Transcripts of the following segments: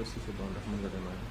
si c'est bon ndax mën nga démarrer.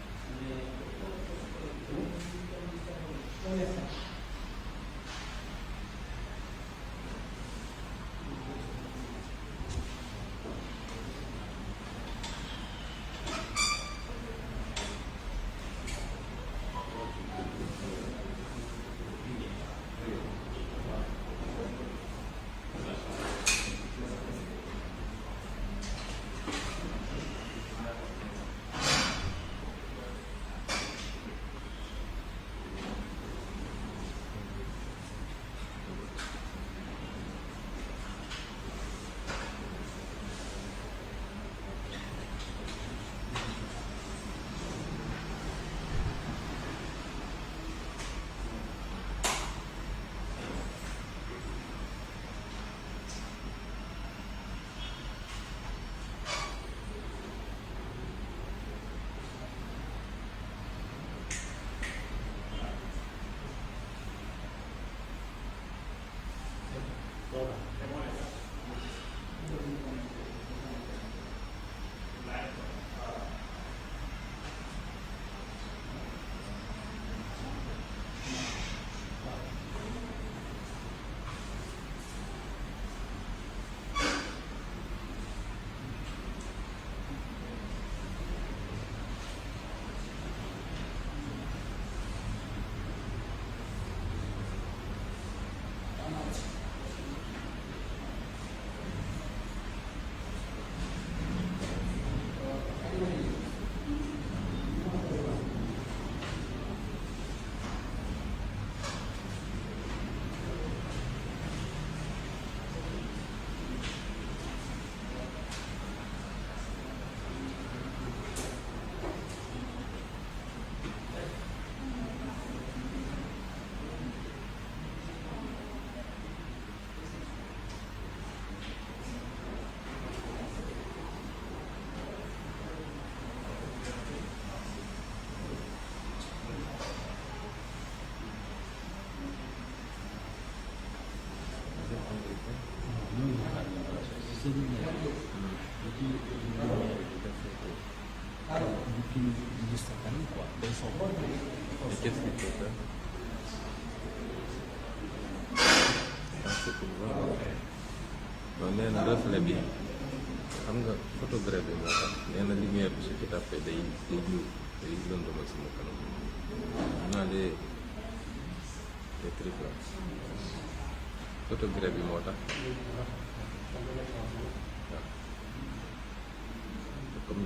Et qu'est-ce qu'il faut faire? Non, nee na reflet bi xam nga photographe bi moo tax nee na lumière bi su ci tàppee day ñuul day lëndëmal sama kanam naa les trucs là photographe bi moo tax waaw comme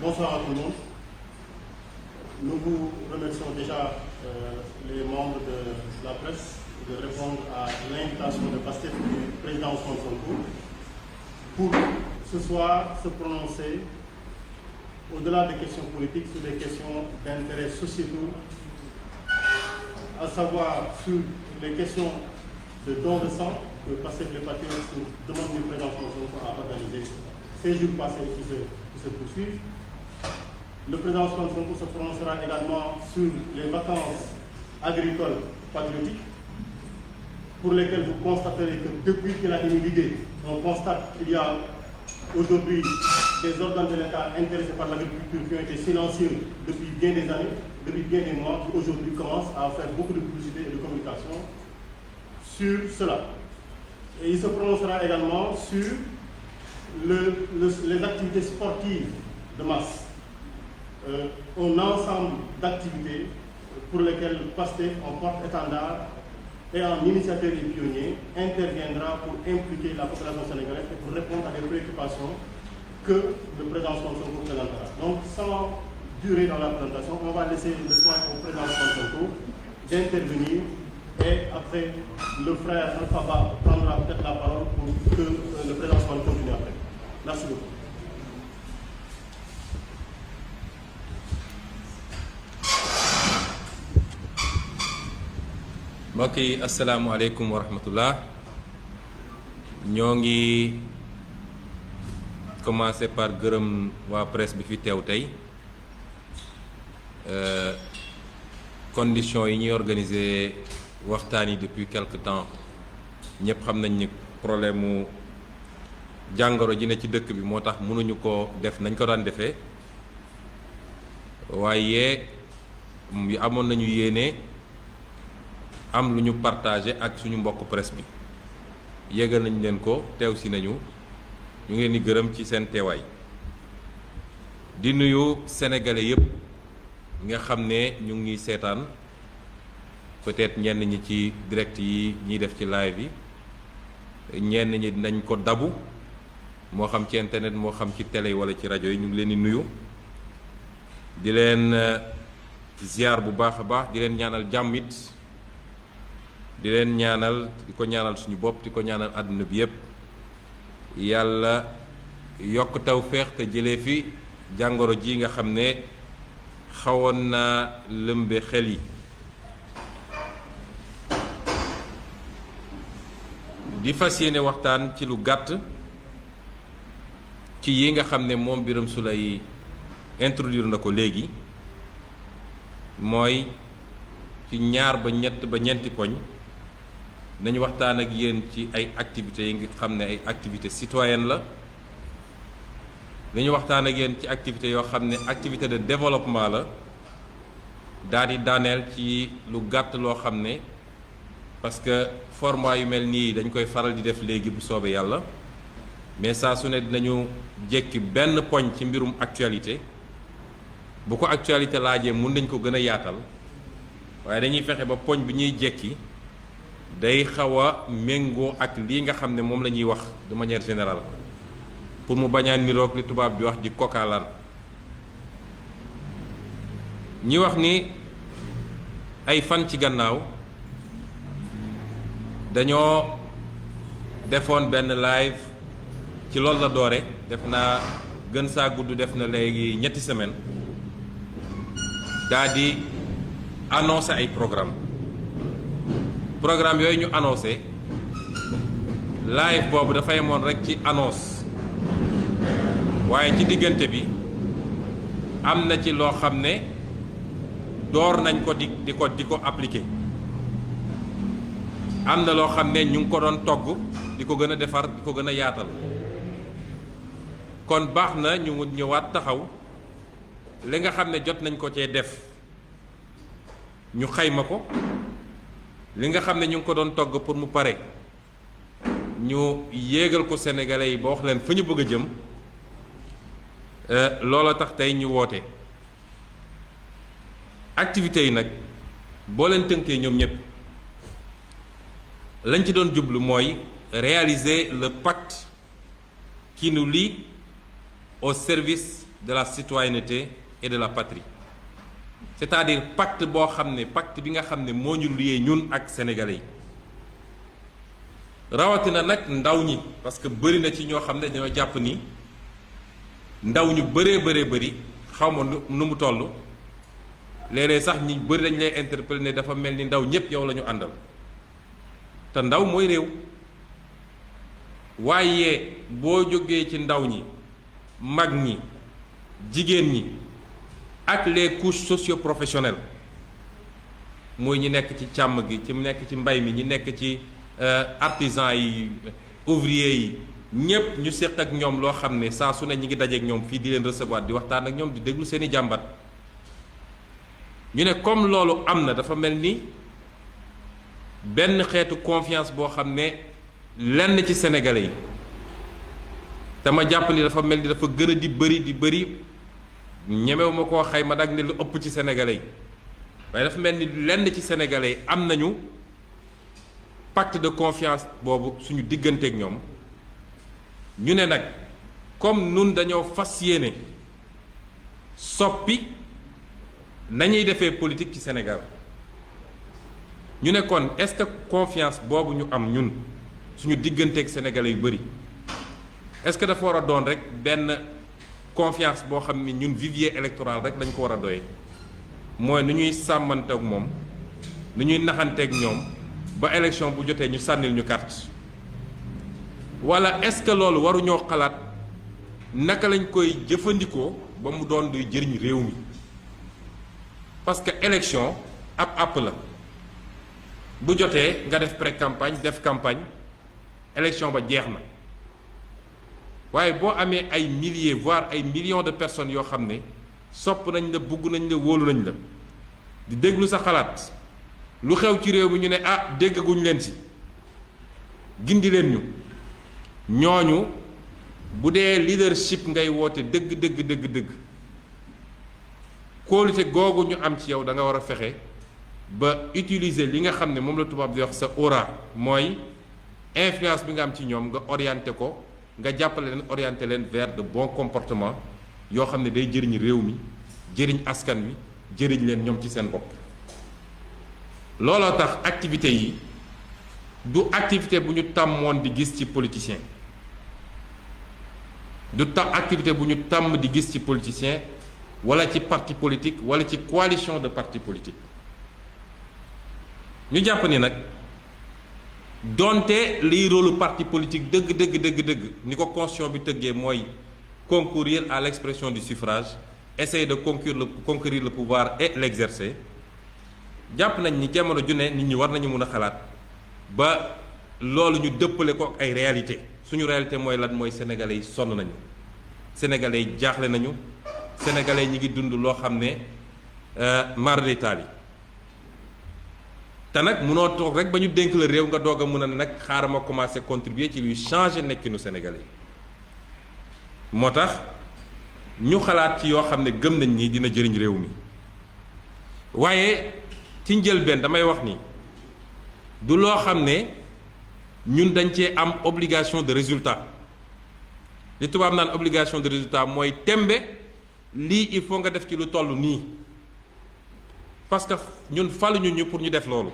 Bonsoir à tout le monde. Nous vous remercions déjà les membres de la presse de répondre à l'invitation de Pastef du président Ousmane Sonko pour ce soir se prononcer au-delà des questions politiques, sur des questions d'intérêt sociétaux, à savoir sur les questions de dons de sang que Pastef les Patriotes demande du président Sonko à organiser ces jours passés qui se poursuivent. Le président Sonko se prononcera également sur les vacances agricoles patriotiques, pour lesquelles vous constaterez que depuis qu'il a émis l'idée, on constate qu'il y a aujourd'hui des organes de l'État intéressés par l'agriculture qui ont été silencieux depuis bien des années, depuis bien des mois, qui aujourd'hui commencent à faire beaucoup de publicité et de communication sur cela. Et il se prononcera également sur les activités sportives de masse. Un ensemble d'activités pour lesquelles Pastef, en porte-étendard et en initiateur et pionnier, interviendra pour impliquer la population sénégalaise et pour répondre à des préoccupations que le président Sonko présentera. Donc, sans durer dans la présentation, on va laisser le soin au président Sonko d'intervenir et après, le frère Alpha Ba prendra peut-être la parole pour que le président Sonko continue après. Merci beaucoup. mbokk yi asalaamualeykum wa rahmatullah. ñoo ngi commencé par gërëm waa presse bi fi teew tey. Conditions yi ñuy organiser waxtaan yi depuis quelque temps ñëpp xam nañ ni problème mu jàngoro ji ne ci dëkk bi moo tax mënuñu ko def nañ ko daan defee, waaye amoon nañu yéene am lu ñu partagé ak suñu mbokk presse bi. yégal nañ leen ko, teew si nañu, ñu ngi leen di gërëm ci seen teewaay. di nuyu sénégalais yépp nga xam ne ñu ngi seetaan, peut-être ñenn ñi ci direct yi ñiy def ci live yi, ñenn ñi dinañ ko dabu moo xam ci internet moo xam ci télé wala ci rajo yi. ñu ngi leen di nuyu, di leen ziar bu baax a baax, di leen ñaanal jàmm it, di leen ñaanal, di ko ñaanal suñu bopp, di ko ñaanal àdduna bi yépp. yàlla yokk tawfeex te jëlee fi jàngoro ji nga xam ne xawoon naa lëmbe xel yi. di fas yéene waxtaan ci lu gàtt ci yi nga xam ne moom Birame Souleye introduire na ko léegi, mooy ci ñaar ba ñett ba ñeenti poñ. nañu waxtaan ak yéen ci ay activités yi nga xam ne ay activités citoyennes la. dañu waxtaan ak yéen ci activités yoo xam ne activité de développement la. daal di daaneel ci lu gàtt loo xam ne parce que format yu mel nii dañ koy faral di def léegi bu soobee yàlla, mais saa su ne dinañu jékki benn poñ ci mbirum actualité. bu ko actualité laajee mun nañ ko gën a yaatal, waaye dañuy fexe ba poñ bi ñuy jékki day xaw a méngoo ak lii nga xam ne moom la ñuy wax de manière générale, pour mu bañ a niroog li tubaab di wax di coq à l'âne. ñi wax ni ay fan ci gannaaw dañoo defoon benn live ci loolu la doore, def naa gën saa gudd, def na léegi ñetti semaine, daa di annoncé ay programme yooyu ñu annoncé live boobu dafay amoon rek ci annonce, waaye ci diggante bi am na ci loo xam ne door nañ ko di ko appliquer. am na loo xam ne ñu ngi ko doon togg di ko gën a defar, di ko gën a yaatal. kon baax na ñu ñëwaat taxaw li nga xam ne jot nañ ko cee def ñu xayma ko, li nga xam ne ñu ngi ko doon togg pour mu pare ñu yéegal ko sénégalais yi ba wax leen fa ñu bëgg a jëm. loola tax tey ñu woote activités yi nag boo leen tënkee ñoom ñëpp lañ ci doon jublu mooy réaliser le pacte qui nous lie au service de la citoyenneté et de la patrie. C'est-à-dire pacte boo xam ne pacte bi nga xam ne moo ñu lié ñun ak sénégalais yi, rawatina nag ndaw ñi, parce que bëri na ci ñoo xam ne dañoo jàpp ni ndaw ñu bëree bëri xaw ma nu mu toll léeg-léeg sax ñi bëri dañ lay interpeller ne dafa mel ni ndaw ñépp yow la ñu àndal te ndaw mooy réew. waaye boo jógee ci ndaw ñi mag ñi jigéen ñi ak les couches socio-professionnelles mooy ñi nekk ci càmm gi ci nekk ci mbay mi ñi nekk ci artisan yi ouvrier yi ñépp ñu séq ak ñoom loo xam ne saa su ne ñi ngi dajeek ñoom fii di leen recevoir di waxtaan ak ñoom di déglu seeni jàmbat ñu ne comme loolu am na dafa mel ni benn xeetu confiance boo xam ne lenn ci sénégalais yi dama jàpp ni dafa mel ni dafa gën a di bëri ñemewu ma koo xayma nag ne lu ëpp ci sénégalais yi waaye dafa mel ni lenn ci sénégalais yi am nañu pacte de confiance boobu suñu digganteeg ñoom ñu ne nag comme nun dañoo fas yéene soppi nañuy defee politique ci Sénégal ñu ne kon est-ce que confiance boobu ñu am ñun suñu digganteeg sénégalais yu bëri est-ce que dafa war a doon rek benn confiance boo xam ni ñun vivier électoral rek lañ ko war a doyee mooy nu ñuy sàmmanteeg moom nu ñuy naxanteeg ñoom ba élection bu jotee ñu sànnil ñu carte wala est-ce que loolu waruñoo xalaat naka lañ koy jëfandikoo ba mu doon luy jëriñ réew mi parce que élection ab àpp la bu jotee nga def pré-campagne def campagne élection ba jeex na waaye boo amee ay milliers voire ay millions de personnes yoo xam ne sopp nañ la bugg nañ la wóolu nañ la di déglu sa xalaat lu xew ci réew mi ñu ne ah déggaguñ leen ci gindi leen ñu ñooñu bu dee leadership ngay woote dëgg kóolute googu ñu am ci yow da nga war a fexe ba utiliser li nga xam ne moom la tubaab di wax sa aura mooy influence bi nga am ci ñoom nga orienté ko nga jàppale leen orienté leen vers de bons comportements yoo xam ne day jëriñ réew mi jëriñ askan wi jëriñ leen ñoom ci seen bopp looloo tax activité yi du activité bu ñu tàmmoon di gis ci politicien activité bu ñu tàmm di gis ci politicien wala ci parti politique wala ci coalition de partis politiques ñu jàpp ni nag donte liy rôle parti politique dëgg ni ko constitution bi tëggee mooy concourir à l'expression du suffrage essayer de conquérir le pouvoir et l'exercer jàpp nañ ni jamono ju ne nit ñi war nañu mun a xalaat ba loolu ñu dëppale ko ak ay réalité suñu réalité mooy lan mooy sénégalais yi sonn nañu sénégalais yi jaaxle nañu sénégalais yi ñi ngi dund loo xam ne mar d'Italie te nag munoo toog rek ba ñu dénk la réew nga doog a mun a ne nag xaaral ma commencer contribuer ci luy changer nekkinu sénégalais yi moo tax ñu xalaat ci yoo xam ne gëm nañ ni dina jëriñ réew mi waaye ci njëlbeen damay wax ni du loo xam ne ñun dañ cee am obligation de résultat li tubaab naan obligation de résultat mooy tembe lii il faut nga def ci lu toll nii parce que ñun faluñu ñu pour ñu def loolu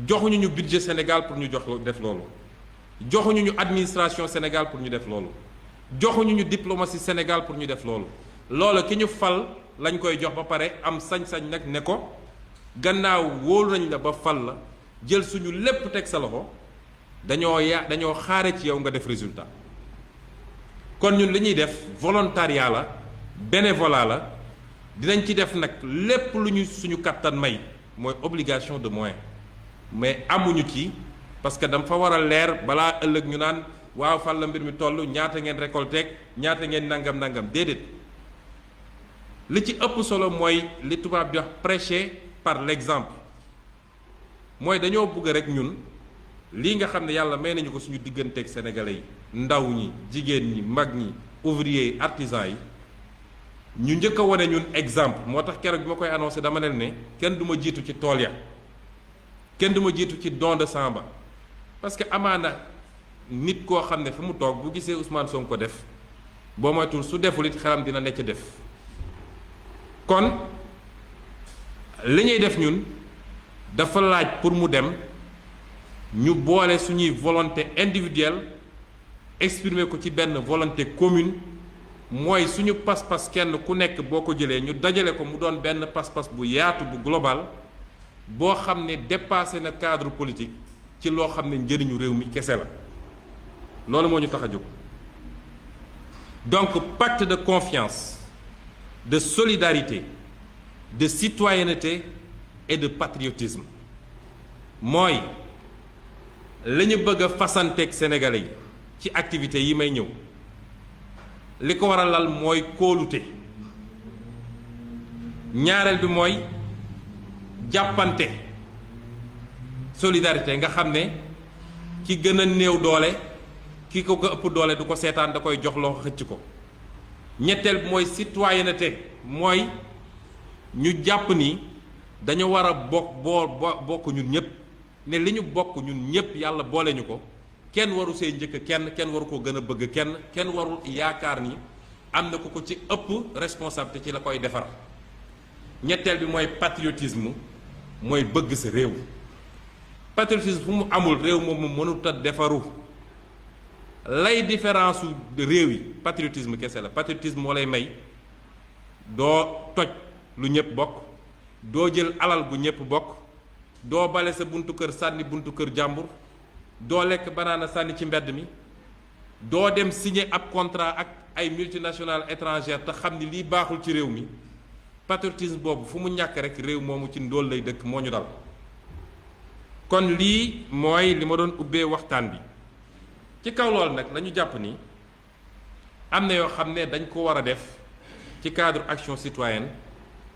joxuñu ñu budget Sénégal pour ñu def loolu joxuñu ñu administration Sénégal pour ñu def loolu joxuñu ñu diplomatie Sénégal pour ñu def loolu loola ki ñu fal lañ koy jox ba pare am sañ-sañ nag ne ko gannaaw wóolu nañ la ba fal la jël suñu lépp teg sa loxo dañoo xaare ci yow nga def résultat kon ñun li ñuy def volontariat la bénévolat la dinañ ci def nag lépp lu ñu suñu kattan may mooy obligation de moyen mais amuñu ci parce que dama fa war a leer balaa ëllëg ñu naan waaw fan la mbir mi toll ñaata ngeen récolté ñaata ngeen nangam déedéet li ci ëpp solo mooy li tubaab di wax prêcher par l'exemple mooy dañoo bëgg rek ñun lii nga xam ne yàlla may nañu ko suñu digganteeg sénégalais yi ndaw ñi jigéen ñi mag ñi ouvrier yi artisan yi ñu njëkk a wane ñun exemple moo tax keroog bi ma koy annoncé dama leen ne kenn du ma jiitu ci tool ya kenn du ma jiitu ci don de sang ba parce que amaana nit koo xam ne fa mu toog bu gisee Ousmane Sonko ko def boo moytul su deful it xelam dina necc def kon li ñuy def ñun dafa laaj pour mu dem ñu boole suñuy volonté individuelle exprimer ko ci benn volonté commune mooy suñu pas-pas kenn ku nekk boo ko jëlee ñu dajale ko mu doon benn pas-pas bu yaatu bu global boo xam ne dépassé na cadre politique ci loo xam ne njëriñu réew mi kese la loolu moo ñu tax a jóg. Donc pacte de confiance, de solidarité, de citoyenneté et de patriotisme mooy la ñu bëgg a fasanteeg sénégalais yi ci activités yi may ñëw li ko war a lal mooy kóolute ñaareel bi mooy jàppante solidarité nga xam ne ki gën a néew doole ki ko ëpp doole du ko seetaan da koy jox loo xëcc ko ñetteel bi mooy citoyenneté mooy ñu jàpp ni dañu war a bokk ñun ñëpp ne li ñu bokk ñun ñëpp yàlla boole ñu ko kenn waru see njëkk kenn waru ko gën a bëgg kenn warul yaakaar ni am na ku ko ci ëpp responsabilité ci la koy defar ñetteel bi mooy patriotisme mooy bëgg sa réew patriotisme fu mu amul réew moom mënut a defaru lay différence su réew yi patriotisme kese la patriotisme moo lay may doo toj lu ñëpp bokk doo jël alal bu ñëpp bokk doo bale sa buntu kër sànni buntu kër jàmbur doo lekk banaana sànni ci mbedd mi doo dem signer ab contrat ak ay multinationales étrangères te xam ni lii baaxul ci réew mi patriotisme boobu fu mu ñàkk rek réew moomu ci ndóol lay dëkk moo ñu dal kon lii mooy li ma doon ubbee waxtaan bi ci kaw lool nag lañu jàpp ni am na yoo xam ne dañ ko war a def ci cadre action citoyenne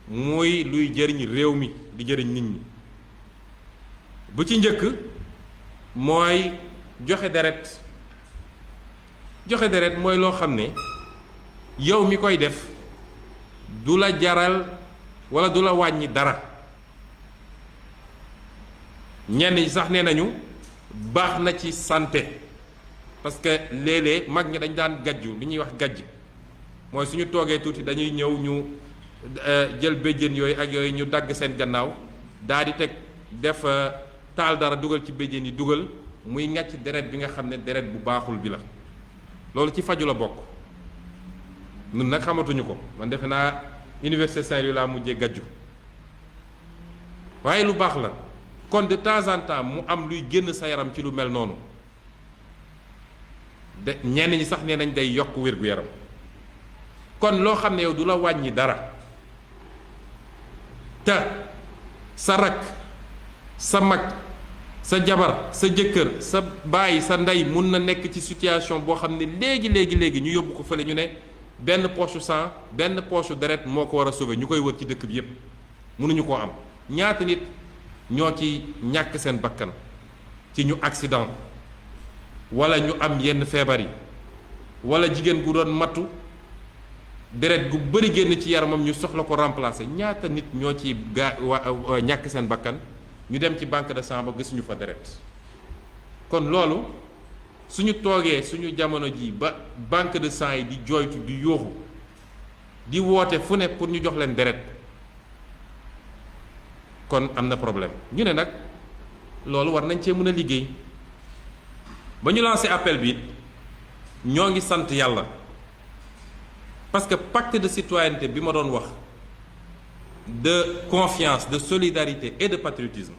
muy luy jëriñ réew mi di jëriñ nit ñi bu ci njëkk mooy joxe deret mooy loo xam ne yow mi koy def du la jaral walla du la wàññi dara ñenn ñi sax nee nañu baax na ci santé parce que léeg-léeg mag ñi dañ daan gajju li ñuy wax gajj mooy suñu toogee tuuti dañuy ñëw ñu jël béjjén yooyu ak yooyu ñu dagg seen gannaaw daal di teg def taal dara dugal ci béjjén yi dugal muy ngàcc deret bi nga xam ne deret bu baaxul bi la loolu ci faju la bokk nun nag xamatuñu ko man defe naa université Saint-Louis laa mujjee gajju waaye lu baax la kon de temps en temps mu am luy génn sa yaram ci lu mel noonu de ñenn ñi sax nee nañ day yokk wér-gu-yaram kon loo xam ne yow du la wàññi dara te sa rakk sa mag sa jabar sa jëkkër sa baay sa ndey mun na nekk ci situation boo xam ne léegi ñu yóbbu ko fële ñu ne benn poche sang benn poche deret moo ko war a sauver ñu koy wër ci dëkk bi yépp mënuñu koo am ñaata nit ñoo ci ñàkk seen bakkan ci ñu accident wala ñu am yenn feebar yi wala jigéen gu doon mattu deret gu bari génn ci yaramam ñu soxla ko remplacer ñaata nit ñoo ci ñàkk seen bakkan ñu dem ci banque de sang ba gisuñu fa deret kon loolu suñu toogee suñu jamono ji ba banque de sang yi di jooytu di yooxu di woote fu ne pour ñu jox leen deret kon am na problème ñu ne nag loolu war nañ cee mën a liggéey ba ñu lancé appel bi ñoo ngi sant yàlla parce que pacte de citoyenneté bi ma doon wax de confiance de solidarité et de patriotisme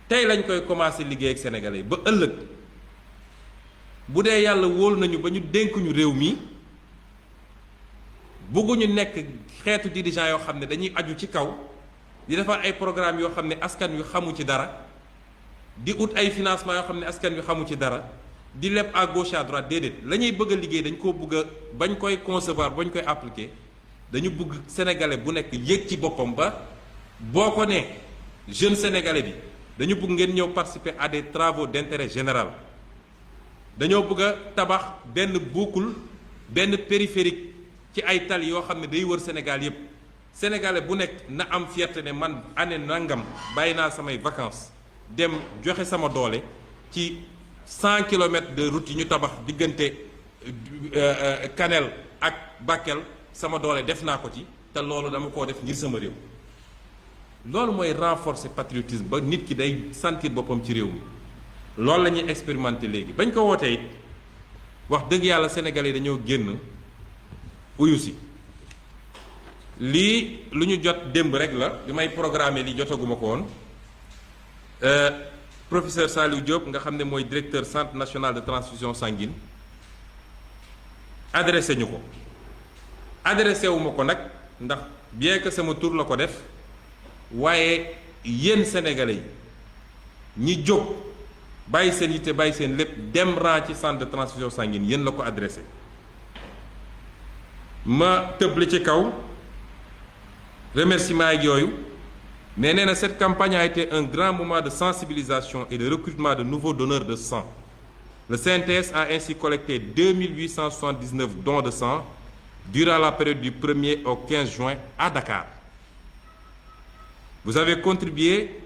tey lañ koy commencé liggéey ak sénégalais ba ëllëg bu dee yàlla wóolu nañu ba ñu dénk ñu réew mi bëgguñu nekk xeetu dirigeant yoo xam ne dañuy aju ci kaw di defar ay programme yoo xam ne askan wi xamu ci dara di ut ay financement yoo xam ne askan wi xamu ci dara di leb à gauche à droite déedéet la ñuy bëgg a liggéey dañ koo bëgg a bañ koy concevoir bañ koy appliquer dañu bëgg sénégalais bu nekk yëg ci boppam ba boo ko nee jeune sénégalais bi dañu bëgg ngeen ñëw participer à des travaux d'intérêt général dañoo bëgg a tabax benn boucle benn périphérique ci ay tali yoo xam ne day wër Sénégal yépp sénégalais bu nekk na am fierté ne man année nangam bàyyi naa samay vacances dem joxe sama doole ci 100 kilomètres de route yi ñu tabax diggante Kanel ak Bakel sama doole def naa ko ci te loolu dama koo def ngir sama réew loolu mooy renforcer patriotisme ba nit ki day sentir boppam ci réew mi loolu la ñuy expérimenter léegi bañ ko wootee it wax dëgg yàlla sénégalais dañoo génn uyu si lii lu ñu jot démb rek la li may programmer li jotaguma ko woon professeur Saliou Diop nga xam ne mooy directeur centre national de transfusion sanguine adressé ñu ko adressé wu ma ko nag ndax bien que sama tur la ko def waaye yéen sénégalais yi ñi jóg bàyyi seen yitte bàyyi seen lépp dem ran ci centre de transfusion sanguine yéen la ko adressé ma tëb li ci kaw remerciement ak yooyu mais nee na cette campagne a été un grand moment de sensibilisation et de recrutement de nouveaux donneurs de sang. Le CNTS a ainsi collecté 2879 dons de sang durant la période du 1er au 15 juin à Dakar. Vous avez contribué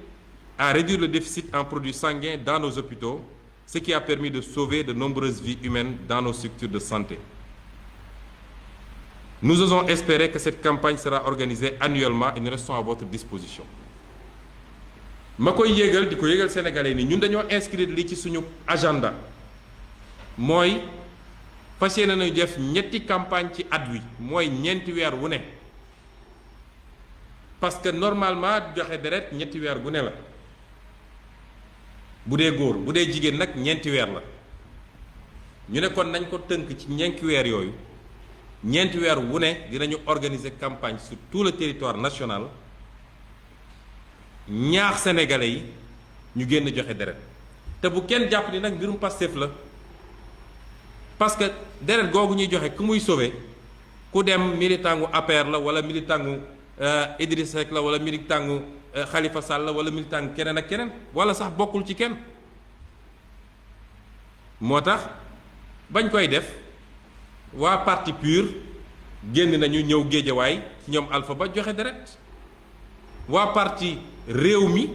à réduire le déficit en produits sanguins dans nos hôpitaux, ce qui a permis de sauver de nombreuses vies humaines dans nos structures de santé. Nous osons espérer que cette campagne sera organisée annuellement et nous restons à votre disposition. ma koy yégal di ko yégal sénégalais ni ñun dañoo inscrire li ci suñu agenda mooy fas yéene nañu def ñetti campagne ci at wi mooy ñeenti weer wu ne parce que normalement joxe deret ñetti weer gu ne la bu dee góor bu dee jigéen nag ñeenti weer la ñu ne kon nañ ko tënk ci ñeenti weer yooyu ñeenti weer wu ne dinañu organiser campagne sur tout le territoire national ñaax sénégalais yi ñu génn joxe deret te bu kenn jàpp ni nag mbirum Pastef la parce que deret googu ñuy joxe ku muy sauver ku dem militant gu APR la wala militant gu Idriss Seck la wala militant gu Khalifa Sall la wala militant gu keneen ak keneen wala sax bokkul ci kenn moo tax bañ koy def waa parti PUR génn nañu ñëw Géejawaay ñoom Alpha Ba joxe deret waa parti réew mi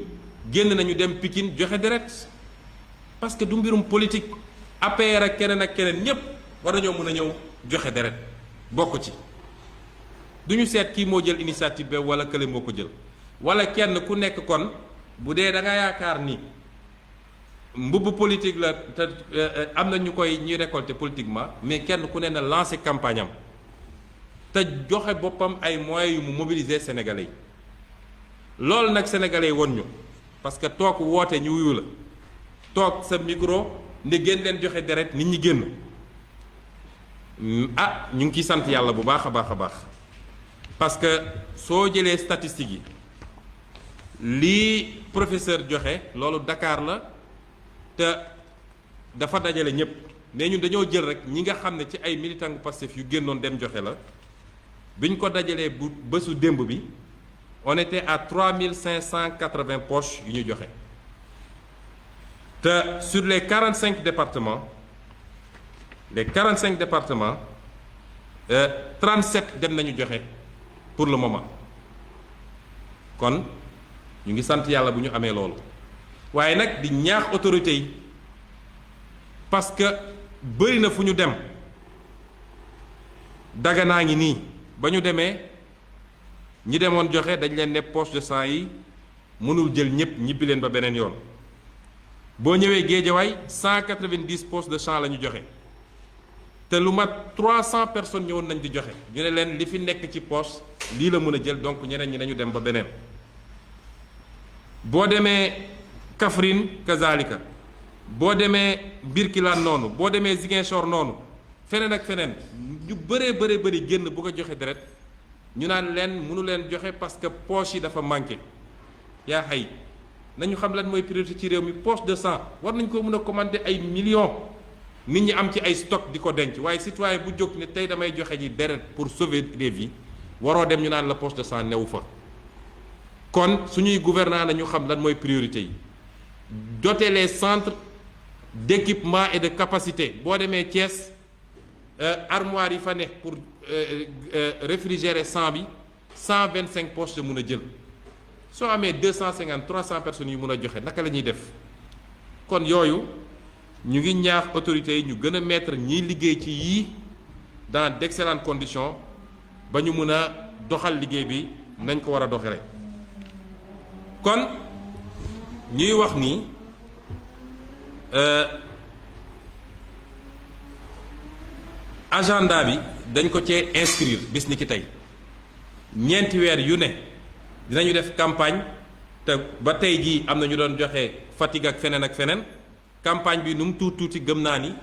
génn nañu dem Pikine joxe deret parce que du mbirum politique APR ak keneen ñépp war nañoo mën a ñëw joxe deret bokk ci du ñu seet kii moo jël initiative ba wala kële moo ko jël wala kenn ku nekk kon bu dee da nga yaakaar ni mbubb politique la te am na ñu koy ñuy récolter politiquement mais kenn ku ne na lancer campagne am te joxe boppam ay moyens yu mu mobiliser sénégalais yi loolu nag sénégalais yi won ñu parce que toog woote ñu wuyu la toog sa micro ne génn leen joxe deret nit ñi génn ah ñu ngi ciy sant yàlla bu baax a baax a baax parce que soo jëlee statistiques yi lii professeur joxe loolu Dakar la te dafa dajale ñëpp mais ñun dañoo jël rek ñi nga xam ne ci ay militants Pastef yu génnoon dem joxe la biñ ko dajalee bu bésu démb bi on était à 3580 poches yu ñu joxe te sur les 45 départements 37 dem nañu joxe pour le moment kon ñu ngi sant yàlla bu ñu amee loolu waaye nag di ñaax autorités yi parce que bëri na fu ñu dem Daganaa ngi nii ba ñu demee ñi demoon joxe dañ leen ne poche de sang yi mënul jël ñëpp ñibbi leen ba beneen yoon boo ñëwee Géejawaay 190 poches de sang la ñu joxe te lu mat 300 personnes ñëwoon nañ di joxe ñu ne leen li fi nekk ci poche lii la mën a jël donc ñeneen ñi nañu dem ba beneen boo demee Kaffrine kazalika boo demee Birkilane noonu boo demee Ziguinchor noonu feneen ak feneen ñu bëri génn bu ko joxe deret ñu naan leen mënu leen joxe parce que poche yi dafa manqué yaa xay nañu xam lan mooy priorité ci réew mi poche de sang war nañ ko mën a commander ay millions nit ñi am ci ay stock di ko denc waaye citoyen bu jóg ne tey damay joxe ji deret pour sauver des vies waroo dem ñu naan la poche de sang newu fa kon suñuy gouvernant nañu xam lan mooy priorité yi doter les centres d'équipement et de capacité boo demee Thiès armoire yi fa ne pour réfrigérer sang bi 125 poches la mun a jël soo amee 250 300 personnes yu mun a joxe naka la ñuy def kon yooyu ñu ngi ñaax autorités yi ñu gën a mettre ñiy liggéey ci yii dans d'excellentes conditions ba ñu mun a doxal liggéey bi nañ ko war a doxale kon ñuy wax ni agenda bi dañ ko cee inscrire bis ni ki tey ñeenti weer yu ne dinañu def campagne te ba tey jii am na ñu doon joxe Fatick ak feneen campagne bi nu mu tuuti gëm naa ni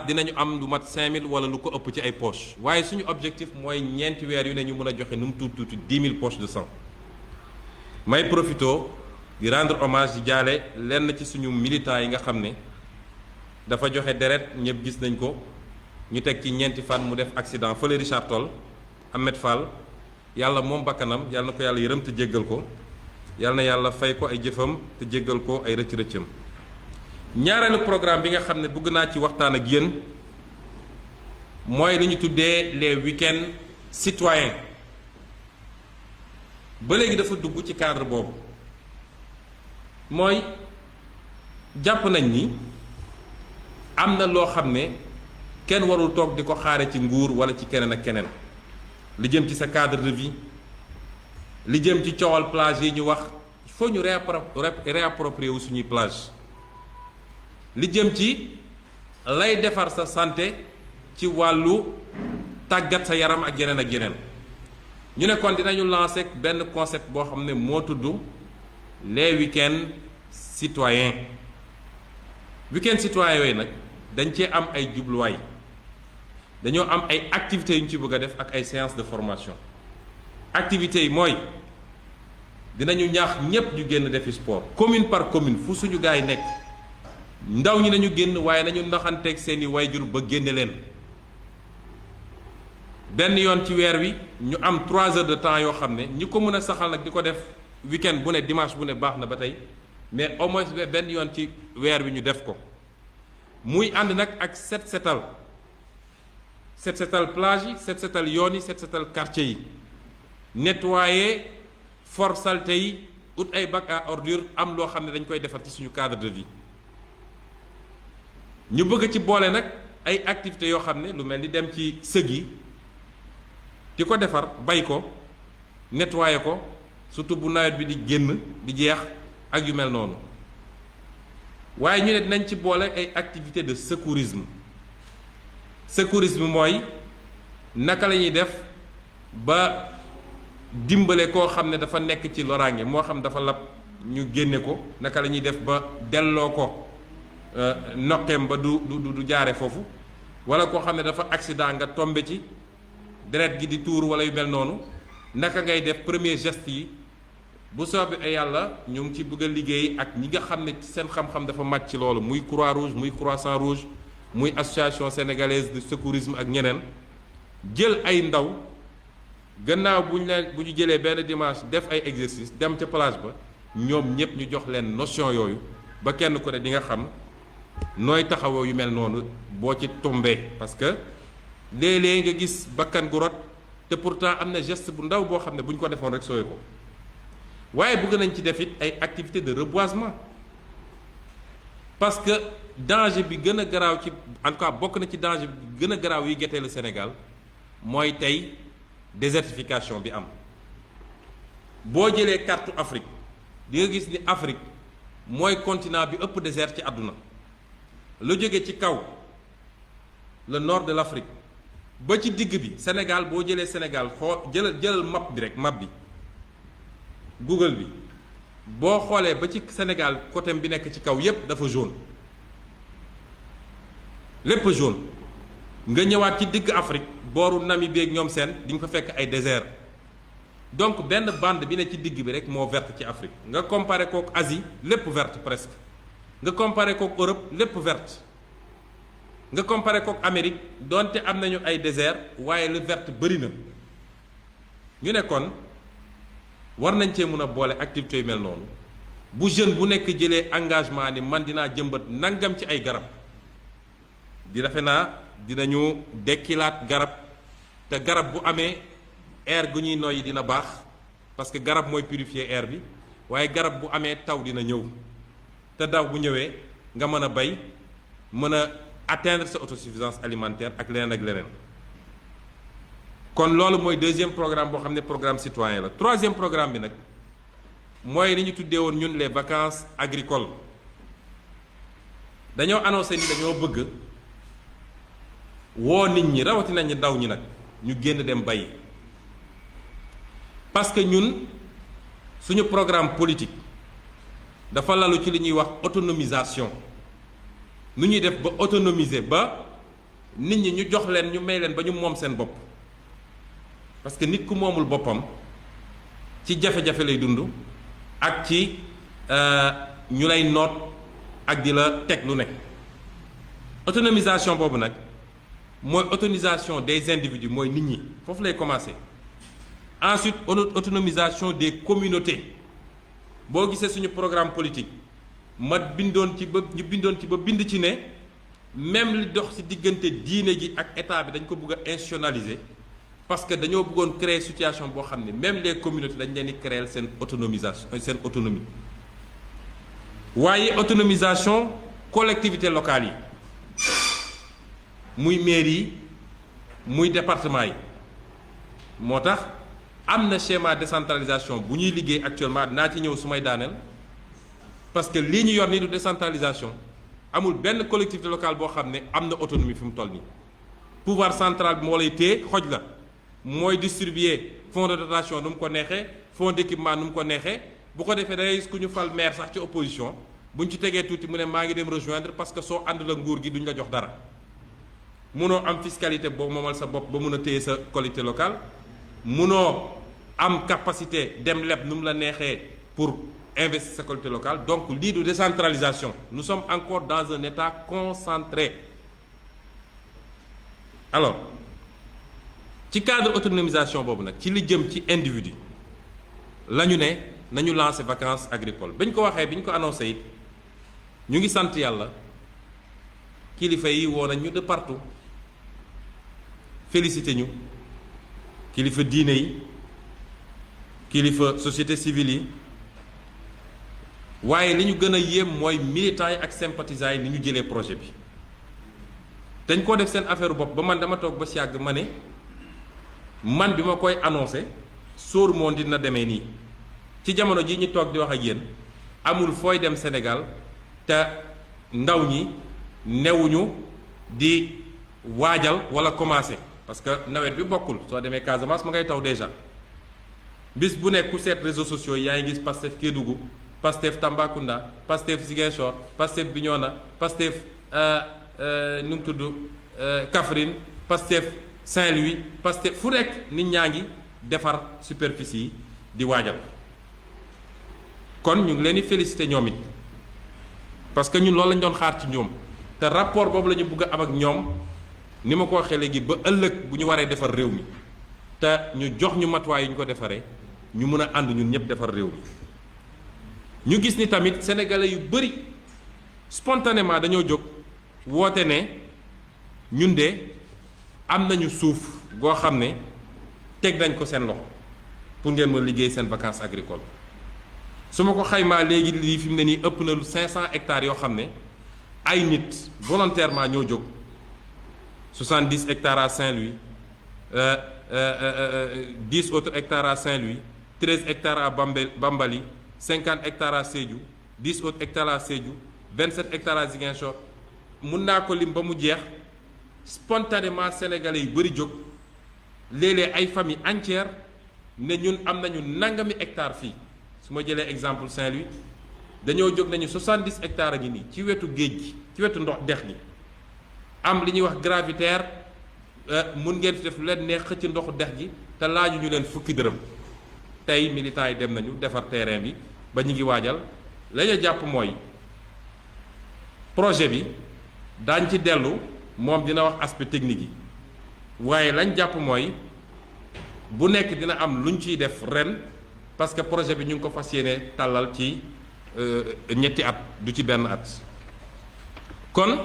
dinañu am lu mat 5000 wala lu ko ëpp ci ay poches waaye suñu objectif mooy ñeenti weer yu ne ñu mën a joxe nu mu tuuti 10 000 poches de sang. may profito di rendre hommage di jaale lenn ci suñu militants yi nga xam ne dafa joxe deret ñëpp gis nañ ko ñu teg ci ñeenti fan mu def accident fële Richard Toll Ahmed Fall yàlla moom bakkanam yàlla na ko yàlla yërëm te jéggal ko yàlla na yàlla fay ko ay jëfam te jéggal ko ay rëcc-rëccam. ñaareelu programme bi nga xam ne bëgg naa ci waxtaan ak yéen mooy li ñu tuddee les week-ends citoyens ba léegi dafa dugg ci cadre boobu mooy jàpp nañ ni am na loo xam ne kenn warul toog di ko xaare ci nguur wala ci keneen ak keneen li jëm ci sa cadre de vie li jëm ci coowal plage yi ñu wax il faut ñu réapproprier wu suñuy plage li jëm ci lay defar sa santé ci wàllu tàggat sa yaram ak yeneen ak yeneen ñu ne kon dinañu lancer benn concept boo xam ne moo tudd les week-ends citoyens week-ends citoyens yooyu nag dañ cee am ay jubluwaay dañoo am ay activités yu ñu ci bëgg a def ak ay séances de formation activités yi mooy dinañu ñaax ñépp ñu génn defi sport commune par commune fu suñu gars yi nekk ndaw ñi nañu génn waaye nañu naxanteeg seeni wayjur ba génne leen benn yoon ci weer wi ñu am 3 heures de temps yoo xam ne ñi ko mën a saxal nag di ko def week-end bu ne dimanche bu ne baax na ba tey mais au moins benn yoon ci weer wi ñu def ko muy ànd nag ak set setal plage yi set setal yoon yi set setal quartier yi nettoyer for saleté yi ut ay bac à ordures am loo xam ne dañ koy defar ci suñu cadre de vie ñu bëgg ci boole nag ay activités yoo xam ne lu mel ni dem ci sëg yi di ko defar bay ko nettoyer ko surtout bu nawet bi di génn di jeex ak yu mel noonu waaye ñu ne dinañ ci boole ay activités de secourisme mooy naka la ñuy def ba dimbale koo xam ne dafa nekk ci loraange moo xam dafa lab ñu génne ko naka la ñuy def ba delloo ko noqeem ba du jaare foofu wala koo xam ne dafa accident nga tombe ci deret gi di tuur wala yu mel noonu naka ngay def premier geste yi bu soobee yàlla ñu ngi ci bëgg a liggéey ak ñi nga xam ne seen xam-xam dafa màcc ci loolu muy Croix-Rouge muy Croissant-Rouge muy association sénégalaise de secourisme ak ñeneen jël ay ndaw gannaaw bu ñu jëlee benn dimanche def ay exercice dem ca plage ba ñoom ñëpp ñu jox leen notion yooyu ba kenn ku ne di nga xam nooy taxawoo yu mel noonu boo ci tombee parce que léeg-léeg nga gis bakkan gu rot te pourtant am na geste bu ndaw boo xam ne bu ñu ko defoon rek sooy ko waaye bëgg nañ ci def it ay activités de reboisement parce que danger bi gën a garaaw ci en tout cas bokk na ci danger bi gën a garaaw yi gettee le Sénégal mooy tey désertification bi am boo jëlee carte Afrique di nga gis ni Afrique mooy continent bi ëpp désert ci àdduna lu jóge ci kaw le nord de l'Afrique ba ci digg bi Sénégal boo jëlee Sénégal jëlal map bi rek map bi Google bi boo xoolee ba ci Sénégal côté bi nekk ci kaw yépp dafa jaune lépp jaune nga ñëwaat ci digg Afrique booru Namibie ak ñoom seen di nga fa fekk ay désert donc benn bande bi ne ci digg bi rek moo verte ci Afrique nga comparé kook Asie lépp verte presque nga comparé kook Europe lépp verte nga comparé kook Amérique donte am nañu ay désert waaye le verte bëri na ñu ne kon war nañ cee mën a boole activités yu mel noonu bu jeune bu nekk jëlee engagement ni man dinaa jëmbat nangam ci ay garab di defe naa dinañu dekkilaat garab te garab bu amee air gu ñuy noyyi dina baax parce que garab mooy purifier air bi waaye garab bu amee taw dina ñëw te daw bu ñëwee nga mën a bay mën a atteindre sa autosuffisance alimentaire ak leneen ak leneen kon loolu mooy deuxième programme boo xam ne programme citoyen la troisième programme bi nag mooy li ñu tuddee woon ñun les vacances agricoles dañoo annoncé ni dañoo bëgg woo nit ñi rawatina ñi ndaw ñi nag ñu génn dem bay parce que ñun suñu programme politique dafa lalu ci li ñuy wax autonomisation nu ñuy def ba autonomiser ba nit ñi ñu jox leen ñu may leen ba ñu moom seen bopp parce que nit ku moomul boppam ci jafe-jafe lay dund ak ci ñu lay noot ak di la teg lu nekk autonomisation boobu nag mooy autonomisation des individus mooy nit ñi foofu lay commencer ensuite autonomisation des communautés boo gisee suñu programme politique ma bindoon ci ba ñu bindoon ci ba bind ci ne même li dox ci diggante diine gi ak état bi dañ ko bëgg a institutionnaliser parce que dañoo bëggoon créer situation boo xam ne même les communautés dañ leen di créer seen autonomisation seen autonomie waaye autonomisation collectivités locales yi muy mairie yi muy département yi moo tax am na schéma décentralisation bu ñuy liggéey actuellement dinaa ci ñëw su may daaneel parce que lii ñu yor nii du décentralisation amul benn collectivité locale boo xam ne am na autonomie fi mu toll nii pouvoir central bi moo lay téye xoj la mooy distribuer fonds de dotation nu mu ko neexee fonds d'équipement nu mu ko neexee bu ko defee da ngay gis ku ñu fal maire sax ci opposition bu ñu ci tegee tuuti mu ne maa ngi dem rejoindre parce que soo ànd la nguur gi duñ la jox dara munoo am fiscalité boobu moomal sa bopp ba mun a téye sa collectivité locale munoo am capacité dem leb nu mu la neexee pour investir sa collectivité locale donc lii du décentralisation nous sommes encore dans un état concentré alors ci cadre autonomisation boobu nag ci li jëm ci individu la ñu ne nañu lancer vacances agricoles bañ ko waxee bi ñu ko annoncé it ñu ngi sant yàlla kilifa yi woo nañ ñu de partout félicité ñu kilifa diine yi kilifa société civile yi waaye li ñu gën a yéem mooy militants yi ak sympathisants yi ni ñu jëlee projet bi dañ koo def seen affaire bopp ba man dama toog ba si yàgg ma ne man bi ma koy annoncé sóor moon dina demee nii ci jamono ji ñu toog di wax ak yéen amul fooy dem Sénégal te ndaw ñi newuñu di waajal wala commencé parce que nawet bi bokkul soo demee Casamance ma ngay taw déjà bis bu nekk ku seet réseaux sociaux yi yaa ngi gis Pastef Kédougou Pastef Tambacounda Pastef Ziguinchor Pastef Bignona Pastef nu mu tudd Kaffrine Pastef Saint-Louis Pastef fu nekk nit ñaa ngi defar superficie yi di waajal kon ñu ngi leen di féliciter ñoom it parce que ñun loolu lañ doon xaar ci ñoom te rapport boobu la ñu bëgg a am ak ñoom ni ma ko waxee léegi ba ëllëg bu ñu waree defar réew mi te ñu jox ñu matuwaay yu ñu ko defaree ñu mën a ànd ñun ñëpp defar réew mi ñu gis ni tamit sénégalais yu bëri spontanément dañoo jóg woote ne ñun de am nañu suuf goo xam ne teg nañ ko seen loxo pour ngeen ma liggéey seen vacances agricoles su ma ko xaymaa léegi lii fi mu ne nii ëpp na lu 500 hectares yoo xam ne ay nit volontairement ñoo jóg 70 hectares à Saint-Louis 10 autres hectares à Saint-Louis 13 hectares à Bambali 50 hectares à Sédhiou 10 autres hectares à Sédhiou 27 hectares à Ziguinchor mun naa ko lim ba mu jeex spontanément sénégalais yu bëri jóg léeg-léeg ay famille entière ne ñun am nañu nangami hectares fii su ma jëlee exemple Saint-Louis dañoo jóg nañu 70 hectares a ngi nii ci wetu géej gi ci wetu ndox dex gi am li ñuy wax gravitaire mun ngeen fi def lu leen neex xëcc ndoxu dex gi te laaju ñu leen fukki dërëm tey militants yi dem nañu defar terrain bi ba ñu ngi waajal la ñu jàpp mooy projet bi daañ ci dellu moom dina wax aspect technique yi waaye lañ jàpp mooy bu nekk dina am luñ ciy def ren parce que projet bi ñu ngi ko fas yéene tàllal ci ñetti at du ci benn at kon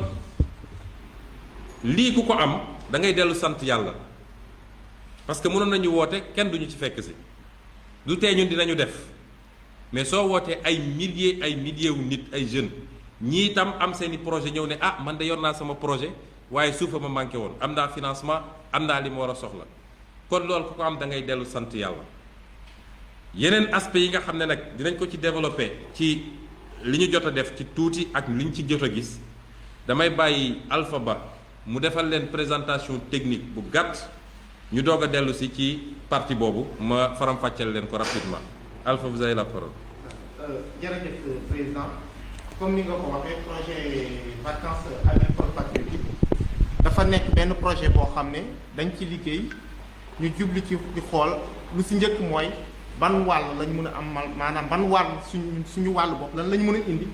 lii ku ko am da ngay dellu sant yàlla parce que mënoon nañu woote kenn duñu ci fekk si lu tee ñun dinañu def mais soo wootee ay milliers wu nit ay jeunes ñii itam am seeni projet ñëw ne ah man de yor naa sama projet waaye suufa ma manqué woon am naa financement am naa li ma war a soxla kon loolu ku ko am da ngay dellu sant yàlla yeneen aspect yi nga xam ne nag dinañ ko ci développé ci li ñu jot a def ci tuuti ak li ñu ci jot a gis damay bàyyi Alpha Ba mu defal leen présentation technique bu gàtt ñu doog a dellu si ci partie boobu ma faram-fàcceel leen ko rapidement Alpha, vous avez la parole. Jërëjëf président comme ni nga ko waxee projet vacances agricoles patriotiques dafa nekk benn projet boo xam ne dañ ci liggéey ñu jublu ci di xool lu si njëkk mooy ban wàll lañ mën a am maanaam ban wàll suñu wàllu bopp lan lañ mën a indi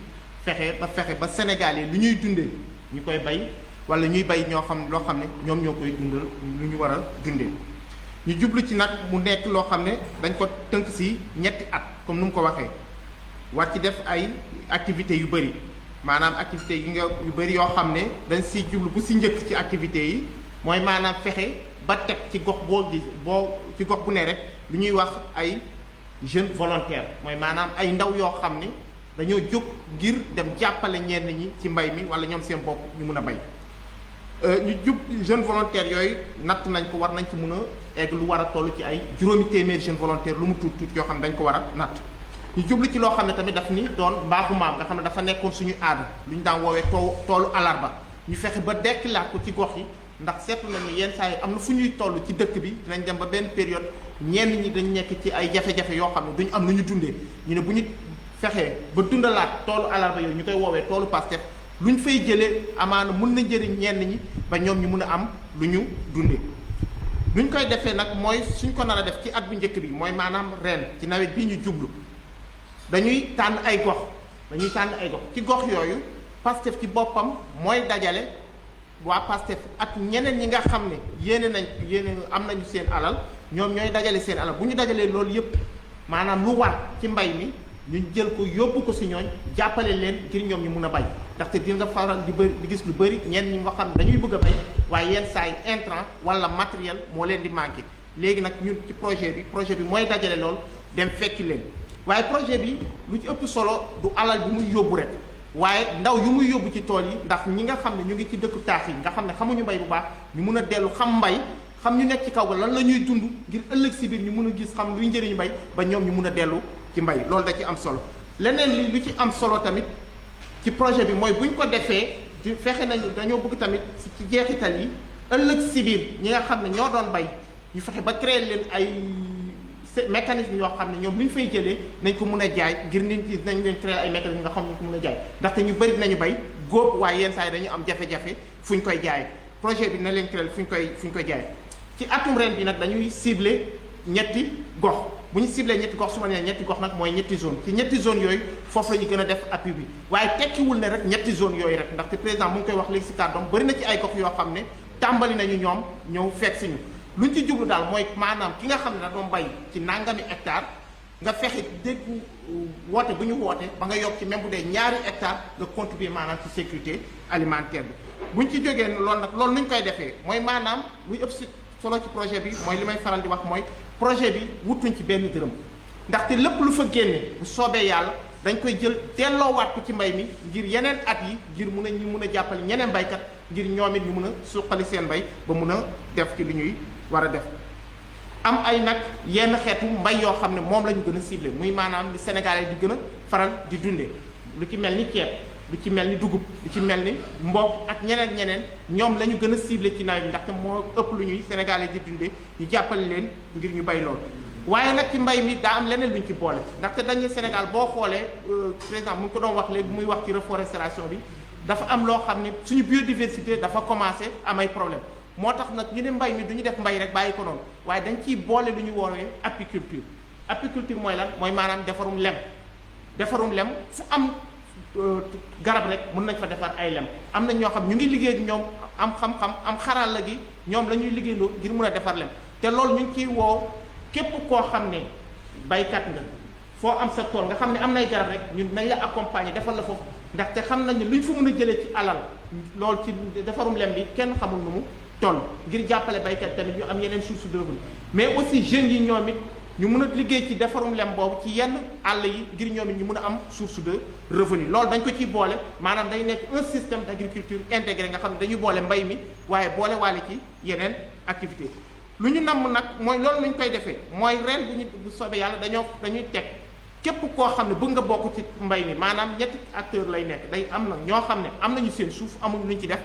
fexe ba Sénégal yi lu ñuy dundee ñu koy bay wala ñuy bay loo xam ne ñoom ñoo koy dundal lu ñu war a dundee ñu jublu ci nag mu nekk loo xam ne dañ ko tënk si ñetti at comme nu mu ko waxee war ci def ay activités yu bëri maanaam activités yi nga yu bëri yoo xam ne dañ siy jublu bu si njëkk ci activités yi mooy maanaam fexe ba teg ci gox ci gox bu ne rek lu ñuy wax ay jeunes volontaires mooy maanaam ay ndaw yoo xam ne dañoo jóg ngir dem jàppale ñenn ñi ci mbay mi wala ñoom seen bopp ñu mun a bay ñu jub jeunes volontaires yooyu natt nañ ko war nañ ci mun a egg lu war a toll ci ay juróomi téeméeri jeunes volontaires lu mu tuut yoo xam ne dañ ko war a natt ñu jublu ci loo xam ne tamit daf ni doon mbaaxu maam nga xam ne dafa nekkoon suñu aada lu ñu daan woowee toolu alarba ñu fexe ba dekkilaat ko ci gox yi ndax seetlu nañu yenn saa yi am na fu ñuy toll ci dëkk bi dinañ dem ba benn période ñenn ñi dañ nekk ci ay jafe-jafe yoo xam ne duñu am lu ñu dundee ñu ne bu ñu fexee ba dundalaat toolu alarba yooyu ñu koy woowee toolu Pastef lu ñu fay jëlee amaana mën na njëriñ ñenn ñi ba ñoom ñu mun a am lu ñu dundee lu ñu koy defee nag mooy suñ ko nar a def ci at bu njëkk bi mooy maanaam ren ci nawet bii ñu jublu dañuy tànn ay gox ci gox yooyu Pastef ci boppam mooy dajale waa Pastef ak ñeneen ñi nga xam ne yéene am nañu seen alal ñoom ñooy dajale seen alal bu ñu dajalee loolu yëpp maanaam lu war ci mbay mi ñu jël ko yóbbu ko si ñooñ jàppale leen ngir ñoom ñu mun a bay ndaxte di nga faral di gis lu bëri ñenn ñi nga xam ne dañuy bëgg a bay waaye yenn saa yi intrant wala matériel moo leen di manqué léegi nag ñun ci projet bi mooy dajale loolu dem fekki leen waaye projet bi lu ci ëpp solo du alal bi muy yóbbu rek waaye ndaw yu muy yóbbu ci tool yi ndax ñi nga xam ne ñu ngi ci dëkku taax yi nga xam ne xamuñu mbay bu baax ñu mun a dellu xam mbay xam ñu nekk ci kaw ba lan la ñuy dund ngir ëllëg si biir ñu mun a gis xam luy njëriñu mbay ba ñoom ñu mun a dellu ci mbay loolu da ci am solo leneen li lu ci am solo tamit ci projet bi mooy buñ ko defee di fexe nañu dañoo bëgg tamit ci jeexital yi ëllëg si biir ñi nga xam ne ñoo doon bay ñu fexe ba créer leen ay mécanisme yoo xam ne ñoom lu ñu fay jëlee nañ ko mun a jaay ngir nit ñi nañ leen créer ay mécanisme nga xam ne ko mun a jaay ndaxte ñu bëri dinañu bay góob waaye yenn saa yi dañu am jafe-jafe fu ñu koy jaay projet bi na leen créer fu ñu koy jaay ci atum ren bi nag dañuy ciblé ñetti gox bu ñu ciblé ñetti gox su ma nee ñetti gox nag mooy ñetti zone ci ñetti zone yooyu foofu la ñu gën a def appui bi waaye tekkiwul ne rek ñetti zone yooyu rek ndaxte président mu ngi koy wax léegi si kàddoom bëri na ci ay gox yoo xam ne tàmbali nañu ñoom ñëw fekk si ñu lu ñu ci jublu daal mooy maanaam ki nga xam ne da doon bay ci nangami hectare nga fexe dégg woote bu ñu woote ba nga yokk ci même bu dee ñaari hectare nga contribuer maanaam ci sécurité alimentaire bi bu ñu ci jógee loolu nag loolu nu ñu koy defee mooy maanaam luy ëpp si solo ci projet bi mooy li may faral di wax mooy projet bi wutuñ ci benn dërëm ndaxte lépp lu fa génne bu soobee yàlla dañ koy jël delloowaat ko ci mbay mi ngir yeneen at yi ngir ñu mun a jàppale ñeneen baykat ngir ñoom it ñu mun a suqali seen mbay ba mun a def ci li ñuy war a def am ay nag yenn xeetu mbay yoo xam ne moom la ñu gën a ciblé muy maanaam li Sénégalais di gën a faral di dundee lu ci mel ni ceeb lu ci mel ni dugub lu ci mel ni mboq ak ñeneen ñoom la ñu gën a ciblé ci nawet bi ndaxte moo ëpp lu ñuy Sénégalais di dundee ñu jàppale leen ngir ñu bay lool. waaye nag ci mbay mi daa am leneen lu ñu ci boole ndaxte dañu Sénégal boo xoolee président mu ngi ko doon wax léegi muy wax ci reforestation bi dafa am loo xam ne suñu biodiversité dafa commencé am ay problème moo tax nag ñu ne mbay mi du ñu def mbay rek bàyyi ko noonu waaye dañ ciy boole lu ñu woowee apiculture mooy lan mooy maanaam defarum lem fu am garab rek mën nañ fa defar ay lem am na ñoo xam ñu ngi liggéey ak ñoom am xam-xam am xarala gi ñoom la ñuy liggéeyloo ngir mun a defar lem te loolu ñu ngi ciy woo képp koo xam ne baykat nga foo am sa tool nga xam ne am nay garab rek ñun nañ la accompagner defal la foofu ndaxte xam nañ ne luñ fa mën a jëlee ci alal loolu ci defarum lem bi kenn xamul nu mu toll ngir jàppale baykat tamit ñu am yeneen source de revenu mais aussi jeunes yi ñoom it ñu mun a liggéey ci defarum lem boobu ci yenn àll yi ngir ñoom it ñu mun a am source de revenu loolu dañ ko ciy boole maanaam day nekk un système d'agriculture intégré nga xam ne dañuy boole mbay mi waaye boole waale ci yeneen activité lu ñu namm nag mooy loolu lu ñu koy defee mooy ren bu soobee yàlla dañuy teg képp koo xam ne bëgg nga bokk ci mbay mi maanaam ñetti acteur lay nekk day am na ñoo xam ne am nañu seen suuf amuñu lu ñu ci def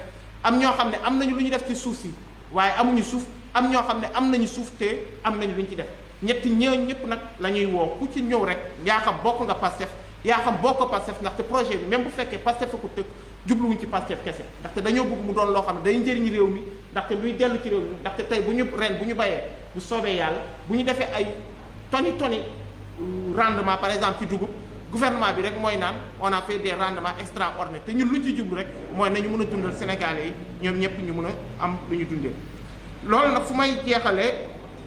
am ñoo xam ne am nañu lu ñu def ci suuf si waaye amuñu suuf, am ñoo xam ne am nañu suuf te am nañu lu ñu ci def. ñetti ñëpp nag la ñuy woo ku ci ñëw rek yaa xam bokk nga Pastef yaa xam bokk Pastef, ndaxte projet bi même bu fekkee Pastef a ko tëgg jubluwuñ ci Pastef kese, ndaxte dañoo bëgg mu doon loo xam ne day njëriñ réew mi, ndaxte luy dellu ci réew mi. ndaxte tey bu ñu bayee bu soobee yàlla bu ñu defee ay toni rendement par exemple ci dugub, gouvernement bi rek mooy naan on a fait des rendements extraordinaires, te ñun lu ci jublu rek mooy nañu mën a dundal Sénégalais yi ñoom ñëpp ñu mën a am lu ñu dundee. loolu nag fu may jeexalee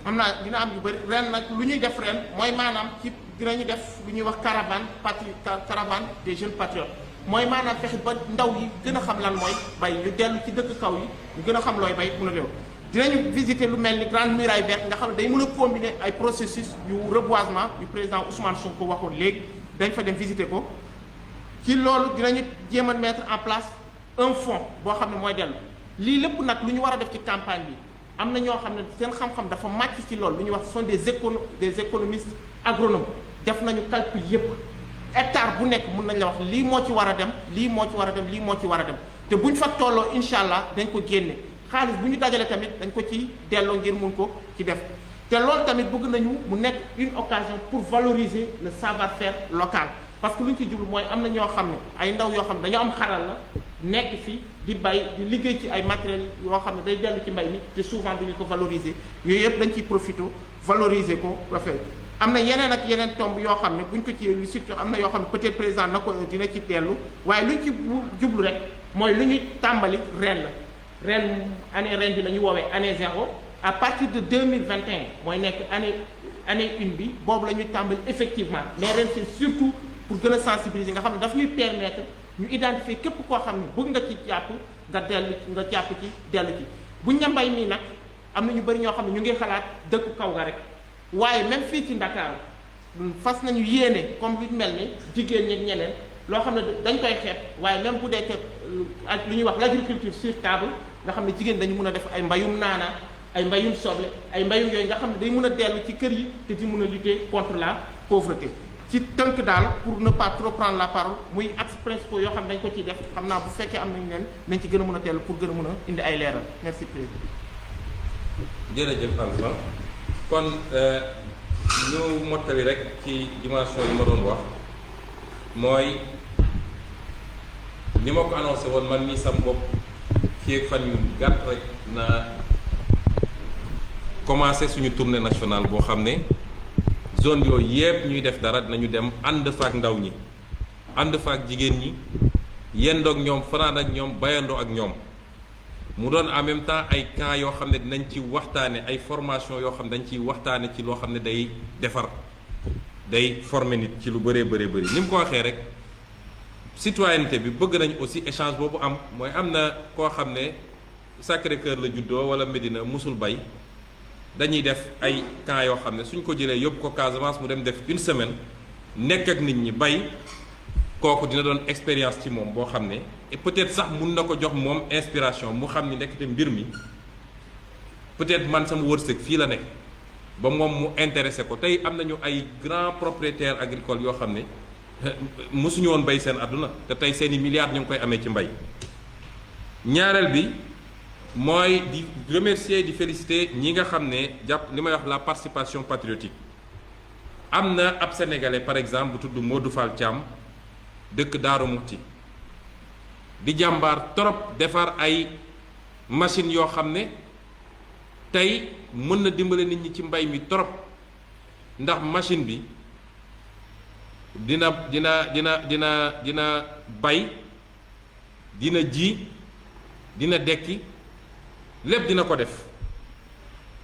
am naa dina am yu bëri ren nag lu ñuy def ren mooy maanaam ci dinañu def lu ñuy wax caravane des jeunes patriotes, mooy maanaam fexe ba ndaw yi gën a xam lan mooy bay, ñu dellu ci dëkk kaw yi ñu gën a xam looy bay mën a réew. dinañu visiter lu mel ni grande muraille verte nga xam ne day mën a combiner ay processus yu reboisement yu président Ousmane Sonko waxoon léegi, dañ fa dem visiter ko. ci loolu dinañu jéem a mettre en place un fonds boo xam ne mooy dellu lii lépp nag lu ñu war a def ci campagne bi. am na ñoo xam ne seen xam-xam dafa màcc ci loolu lu ñuy wax sont des économistes agronomes, def nañu calcul yépp hectare bu nekk mun nañ la wax lii moo ci war a dem, lii moo ci war a dem, lii moo ci war a dem, te buñ fa tolloo incha allah dañ ko génne. xaalis bu ñu dajale tamit dañ ko ci delloo ngir mun ko ci def, te loolu tamit bëgg nañu mu nekk une occasion pour valoriser le savoir-faire local, parce que lu ñu ci jublu mooy am na ñoo xam ne ay ndaw yoo xam ne dañoo am xaral la nekk fi di bay di liggéey ci ay matériels yoo xam ne day dellu ci mbay mi te souvent duñu ko valoriser, yooyu yëpp dañ ciy profité valoriser ko rafet. am na yeneen ak yeneen tomb yoo xam ne buñ ko ci lu surtout am na yoo xam ne peut-être président na ko dina ci dellu, waaye luñ ci jublu rek mooy lu ñuy tàmbali ren la. ren bi la ñu woowee année 0 à partir de 2021 mooy nekk année 1 bi boobu la ñuy tàmbali effectivement, mais ren c'est surtout pour gën a sensibiliser nga xam ne daf ñuy permettre ñu identifier képp koo xam ne bëgg nga ci jàpp nga jàpp ci dellu ci. buñ ne mbay mii nag am na ñu bëri ñoo xam ne ñu ngi xalaat dëkku kaw ga rek, waaye même fii ci Ndakaaru fas nañu yéene comme lu mel ni jigéen ñi ñeneen loo xam ne dañ koy xeeb, waaye même bu dee ak lu ñuy wax l'agriculture sur table nga xam ne jigéen dañu mën a def ay mbayum naana, ay mbayum soble, ay mbayum yooyu nga xam ne day mën a dellu ci kër yi te di mën a lutter contre la pauvreté. ci tënk daal pour ne pas trop prendre la parole muy axes principaux yoo xam ne dañ ko ciy def, xam naa bu fekkee am nañu leen nañ ci gën a mën a dellu pour gën a mën a indi ay leeral. merci président. jërëjëf Alpha kon ñu mottali rek ci dimension yi ma doon wax mooy ni ma ko annoncé woon man mii sam bopp fii ak fan yu gàtt rek na commencé suñu tournée nationale boo xam ne zone yooyu yëpp ñuy def dara dinañu dem ànd fa ak ndaw ñi, ànd fa ak jigéen ñi, yendoo ak ñoom, fanaan ak ñoom, bayandoo ak ñoom. mu doon en même temps ay camps yoo xam ne dinañ ci waxtaane ay formation yoo xam ne dañ ciy waxtaane ci loo xam ne day defar, day former nit ci lu bëree bëri ni mu ko waxee rek citoyenneté bi bëgg nañ aussi échange boobu am, mooy am na koo xam ne Sacré-Cœur la juddoo wala Médina musul bay, dañuy def ay camps yoo xam ne suñ ko jëlee yóbbu ko Casamance mu dem def une semaine nekk ak nit ñi bay, kooku dina doon expérience ci moom boo xam ne et peut-être sax mun na ko jox moom inspiration mu xam ni nekkte mbir mi peut-être man sama wërsëg fii la nekk ba moom mu intéressé ko. tey am nañu ay grands propriétaires agricoles yoo xam ne mosuñu woon bay seen àdduna te tey seeni milliards ñu ngi koy amee ci mbay. ñaareel bi mooy di remercier di féliciter ñi nga xam ne jàpp li may wax la participation patriotique. am na ab sénégalais par exemple bu tudd Modou Fall Thiam dëkk Daaru Muxti di jàmbaar trop defar ay machines yoo xam ne tey mën na dimbale nit ñi ci mbay mi trop, ndax machine bi dina bay, dina ji, dina dekki, lépp dina ko def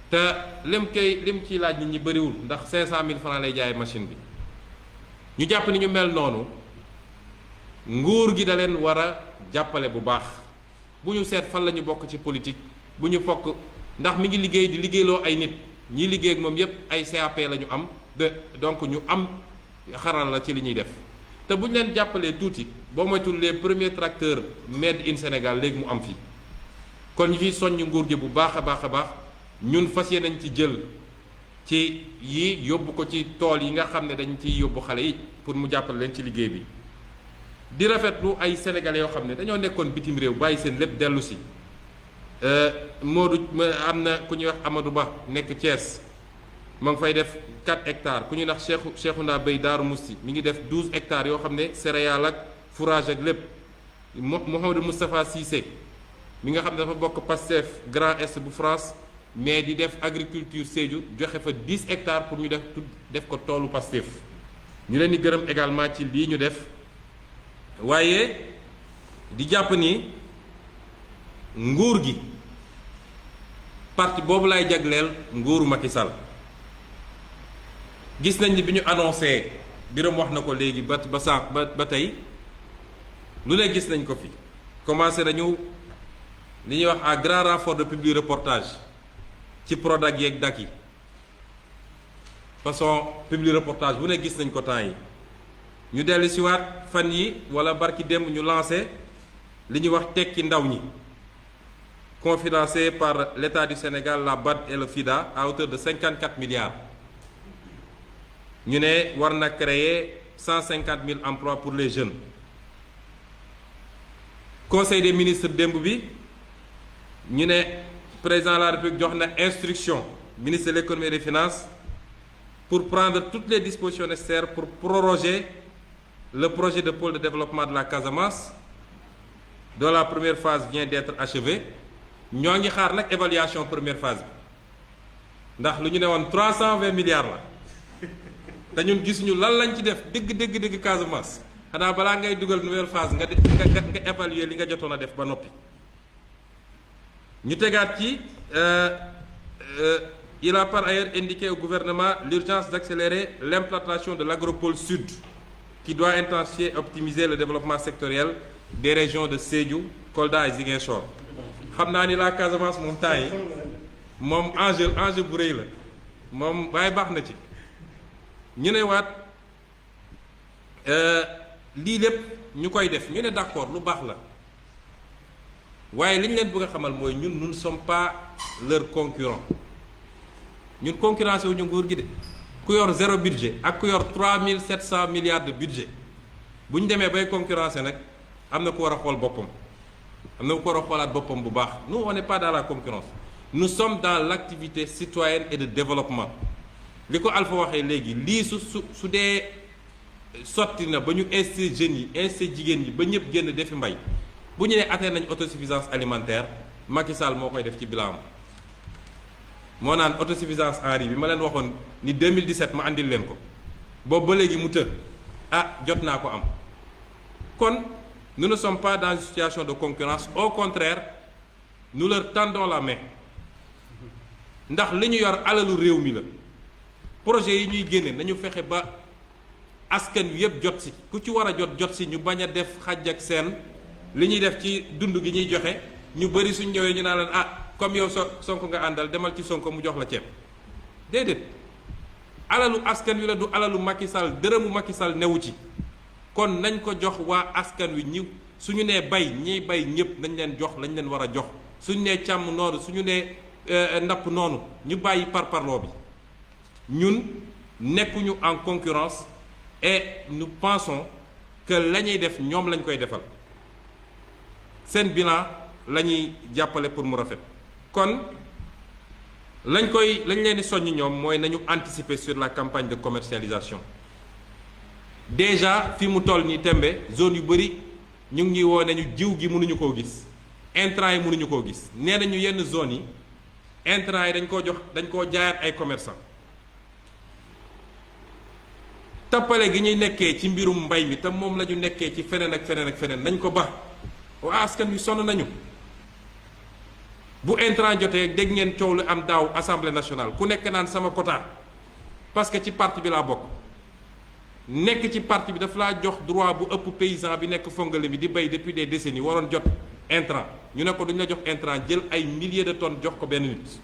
te lim ciy laaj nit ñi bëriwul ndax 500 000 francs lay jaay machine bi. ñu jàpp ni ñu mel noonu nguur gi da leen war a jàppale bu baax, bu ñu seet fan la ñu bokk ci politique, bu ñu fokk ndax mi ngi liggéey di liggéeyloo ay nit, ñi liggéey ak moom yépp ay CAP la ñu am donc ñu am xaral la ci li ñuy def. te bu ñu leen jàppalee tuuti boo moytul les premiers tracteurs made in Sénégal léegi mu am fii. kon ñu fiy soññ nguur gi bu baax a baax a baax, ñun fas yéenañ ci jël ci yi yóbbu ko ci tool yi nga xam ne dañ ciy yóbbu xale yi pour mu jàppale leen ci liggéey bi. di rafetlu ay sénégalais yoo xam ne dañoo nekkoon bitim réew bàyyi seen lépp dellu si Modou am na ku ñuy wax Amadou Ba nekk Thiès ma ngi fay def 4 hectares ku ñuy wax Cheikhouna Bey Daaru Musti mi ngi def 12 hectares yoo xam ne céréales ak fourrage ak lépp Mouhamadou Moustapha Cissé mi nga xam ne dafa bokk Pastef Grand Est bu France mais di def agriculture Sédhiou joxe fa 10 hectares pour ñu def ko toolu Pastef ñu leen di gërëm également ci lii ñu def waaye di jàpp ni nguur gi parti boobu lay jagleel nguuru Macky Sall gis nañ ni bi ñu annoncé Birame wax na ko léegi ba sànq ba tey lu ne gis nañ ko fi commencé nañu li ñuy wax à grand renfort de public reportage ci Prodac yeeg dak yi façon public reportage bu ne gis nañ ko temps yi ñu dellu si waat fan yi wala barki démb ñu lancé li ñuy wax tekki ndaw ñi confinancé par l'État du Sénégal, la BAD et le FIDA à hauteur de 54 milliards. Nous avons créé 150 000 emplois pour les jeunes. Conseil des ministres d'Emboubi, nous avons président de la République donné instruction, ministre de l'économie et des finances, pour prendre toutes les dispositions nécessaires pour proroger le projet de pôle de développement de la Casamance, dont la première phase vient d'être achevée. Nous avons xaar nag évaluation première phase bi ndax lu ñu ne woon 320 milliards la te ñun gisuñu lan lañ ci def dëgg Casamance xanaa balaa ngay dugal nouvelle phase nga évaluer li nga jotoon a def ba noppi. ñu tegaat ci il a par ailleurs indiqué au gouvernement l'urgence d'accélérer l'implantation de l'agropôle sud qui doit intensifier et optimiser le développement sectoriel des régions de Sédhiou, Kolda et Ziguinchor. xam naa ni la Casamance moom temps yi moom enjeu bu rëy la moom waaye baax na ci ñu ne waat lii lépp ñu koy def ñu ne d'accord lu baax la waaye li ñu leen bëgg a xamal mooy ñun nous ne sommes pas leur concurrent ñun concurrence wu ñu nguur gi de ku yor zéro budget ak ku yor 3700 milliards de budget bu ñu demee bay concurrencer nag am na ku war a xool boppam. Nous on n'est pas dans la concurrence. Nous sommes dans l'activité citoyenne et de développement. Ce que Alpha waxee léegi lii su dee sotti na ba ñu inciter jeunes yi inciter jigéen yi ba ñëpp génn defi mbay bu ñu nee atteindre nañ autosuffisance alimentaire Macky Sall moo koy def ci bilan am moo naan autosuffisance en riz bi ma leen waxoon ni 2017 ma andil leen ko boobu ba léegi mu të jot naa ko am kon. Nous ne sommes pas dans une situation de concurrence, au contraire, nous leur tendons la main. Ndax li ñu yor alalu réew mi la projet yi ñuy génne nañu fexe ba askan wi yëpp jot si ku ci war a jot si ñu bañ a def xàjj ak seen li ñuy def ci dund gi ñuy joxe ñu bëri suñ ñëwee ñu naan leen comme yow Sonko nga àndal demal ci Sonko mu jox la ceeb déedéet alalu askan wi la du alalu Macky Sall dërëmu Macky Sall newu ci. kon nañ ko jox waa askan wi ñi suñu nee bay ñiy bay ñëpp nañ leen jox lañ leen war a jox suñu nee càmm noonu suñu nee napp noonu ñu bàyyi parparloo bi ñun nekkuñu en concurrence et nous pensons que la ñuy def ñoom lañ koy defal seen bilan la ñuy jàppale pour mu rafet kon lañ leen di soññ ñoom mooy nañu anticiper sur la campagne de commercialisation. Déjà fi mu toll nii tembe zone yu bëri ñu ngi ñuy woo nañu jiw gi mënuñu koo gis intrants yi mënuñu koo gis nee nañu yenn zones yi intrants yi dañ koo jaayaat ay commerçants tappale gi ñuy nekkee ci mbirum mbay mi te moom la ñu nekkee ci feneen ak feneen nañ ko ba waa askan wi sonn nañu bu intrant jotee dégg ngeen coow lu am daaw assemblée nationale ku nekk naan sama quota parce que ci parti bi laa bokk. nekk ci parti bi dafa laa jox droit bu ëpp paysan bi nekk Fongolé bi di bay depuis des décennies waroon jot intrant ñu ne ko duñu la jox intrant jël ay milliers de tonnes jox ko benn nit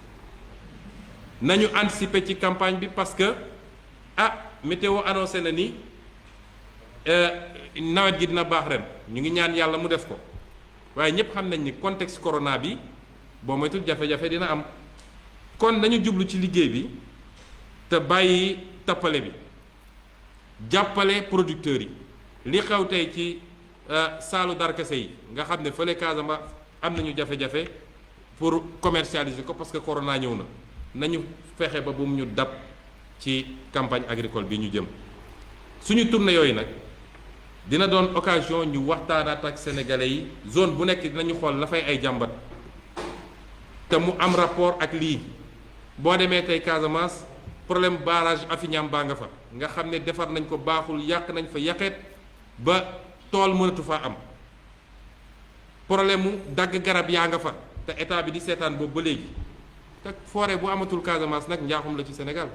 nañu anticiper ci campagne bi parce que météo annoncé na ni nawet gi dina baax ren ñu ngi ñaan yàlla mu def ko waaye ñépp xam nañ ni contexte corona bi boo moytul jafe-jafe dina am kon nañu jublu ci liggéey bi te bàyyi tappale bi jàppale producteurs yi li xew tey ci saalu darkase yi nga xam ne fële Casamance am nañu jafe-jafe pour commercialiser ko parce que corona ñëw na nañu fexe ba bu mu ñu dab ci campagne agricole bi ñu jëm. suñu tournée yooyu nag dina doon occasion ñu waxtaanaat ak sénégalais yi zone bu nekk dinañu xool la fay ay jàmbat te mu am rapport ak lii. boo demee tey Casamance problème barrage Afiñam baa nga fa nga xam ne defar nañ ko baaxul yàq nañ fa yàqeet ba tool mënatu faa am problème mu dagg garab yaa nga fa te état bi di seetaan boobu ba léegi te forêt bu amatul Casamance nag njaaxum la ci Sénégal.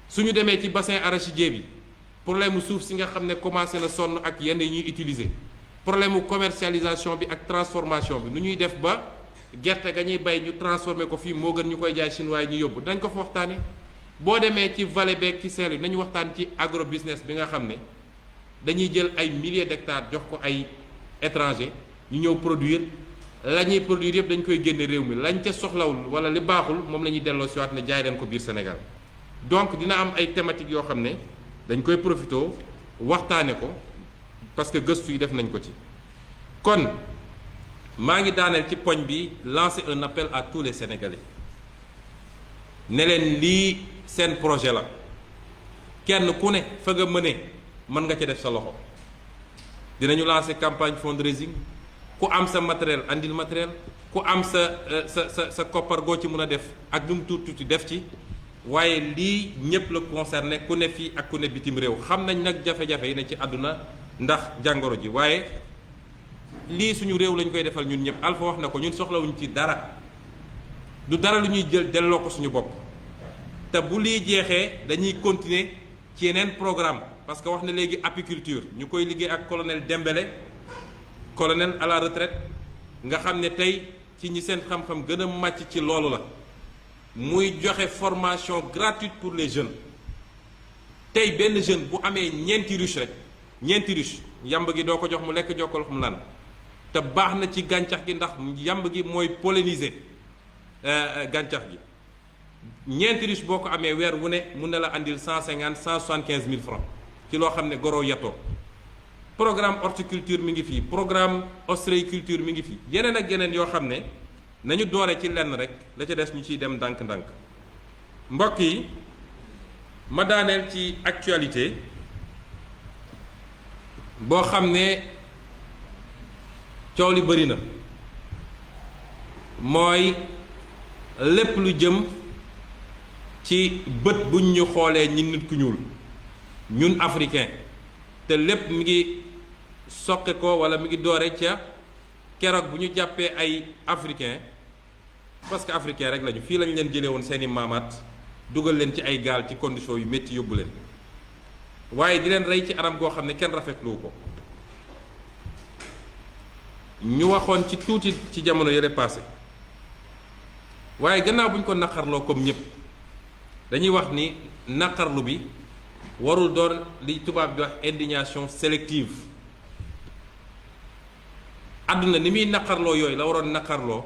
suñu demee ci bassin arachidier bi problème mu suuf si nga xam ne commencé na sonn ak yenn yi ñuy utiliser problème mu commercialisation bi ak transformation bi nu ñuy def ba gerte ga ñuy bay ñu transformé ko fii moo gën ñu koy jaay chinois yi ñu yóbbu dañ ko fa waxtaane boo demee ci vallée beeg ci Saint-Louis nañu waxtaan ci agro business bi nga xam ne dañuy jël ay milliers d'hectares jox ko ay étranger ñu ñëw produire la ñuy produire yëpp dañ koy génne réew mi lañ ca soxlawul wala li baaxul moom la ñuy delloo si waat ne jaay leen ko biir Sénégal. donc dina am ay thématiques yoo xam ne dañ koy profité waxtaane ko parce que gëstu yi def nañ ko ci kon maa ngi daaneel ci poñ bi lancer un appel à tous les Sénégalais ne leen lii seen projet la kenn ku ne fa nga mëne mën nga ca def sa loxo dinañu lancer campagne fundraising ku am sa matériel andil matériel ku am sa koppar goo ci mën a def ak lu mu tuuti def ci waaye lii ñëpp la concerné ku ne fii ak ku ne bitim réew xam nañ nag jafe-jafe yi ne ci àdduna ndax jàngoro ji waaye lii suñu réew lañ koy defal ñun ñëpp Alpha wax na ko ñun soxlawuñ ci dara du dara lu ñuy jël delloo ko suñu bopp te bu lii jeexee dañuy continuer ci yeneen programme parce que wax na léegi apiculture ñu koy liggéey ak colonel Dembélé colonel à la retraite nga xam ne tey ci ñi seen xam-xam gën a màcc ci loolu la muy joxe formation gratuite pour les jeunes tey benn jeune bu amee ñeenti ruche rek ñeenti ruche yamb gi doo ko jox mu lekk jokkal mu naan te baax na ci gàncax gi ndax yamb gi mooy polliniser gàncax gi ñeenti ruche boo ko amee weer wu ne mun na la andil 175 000 francs ci loo xam ne goro yatoo programme horticulture mi ngi fii programme ostréiculture mi ngi fii yeneen ak yeneen yoo xam ne nañu doore ci lenn rek la ca des ñu ciy dem ndànk-ndànk mbokk yi ma daaneel ci actualité boo xam ne coow li bëri na mooy lépp lu jëm ci bët buñ ñu xoolee ñi nit ku ñuul ñun africain te lépp mi ngi soqe ko wala mi ngi doore ca keroog bu ñu jàppee ay africain parce que africain rek lañu fii lañ leen jëlee woon seeni maamaat dugal leen ci ay gaal ci condition yu métti yóbbu leen waaye di leen rey ci anam goo xam ne kenn rafetlu ko ñu waxoon ci tuuti ci jamono yële passé waaye gannaaw bu ñu ko naqarloo comme ñëpp dañuy wax ni naqarlu bi warul doon li tubaab di wax indignation sélective àdduna ni muy naqarloo yooyu la waroon naqarloo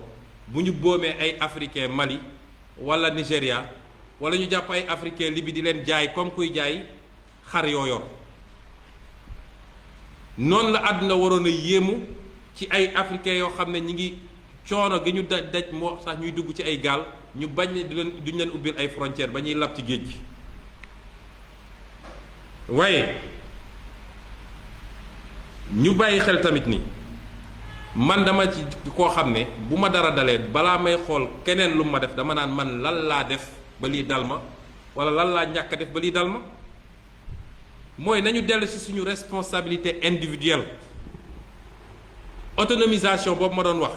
bu ñu boomee ay africain Mali wala Nigéria wala ñu jàpp ay africain Libye di leen jaay comme kuy jaay xar yoo yor noonu la àdduna waroon a yéemu ci ay africain yoo xam ne ñi ngi coono gi ñu daj moo sax ñuy dugg ci ay gaal ñu bañ ne duñ leen ubbil ay frontières ba ñuy lab ci géej gi waaye ñu bàyyi xel tamit ni man dama ci koo xam ne bu ma dara dalee balaa may xool keneen lu ma def dama naan man lan laa def ba lii dal ma wala lan laa ñàkk a def ba lii dal ma mooy nañu dellu ci suñu responsabilité individuelle autonomisation boobu ma doon wax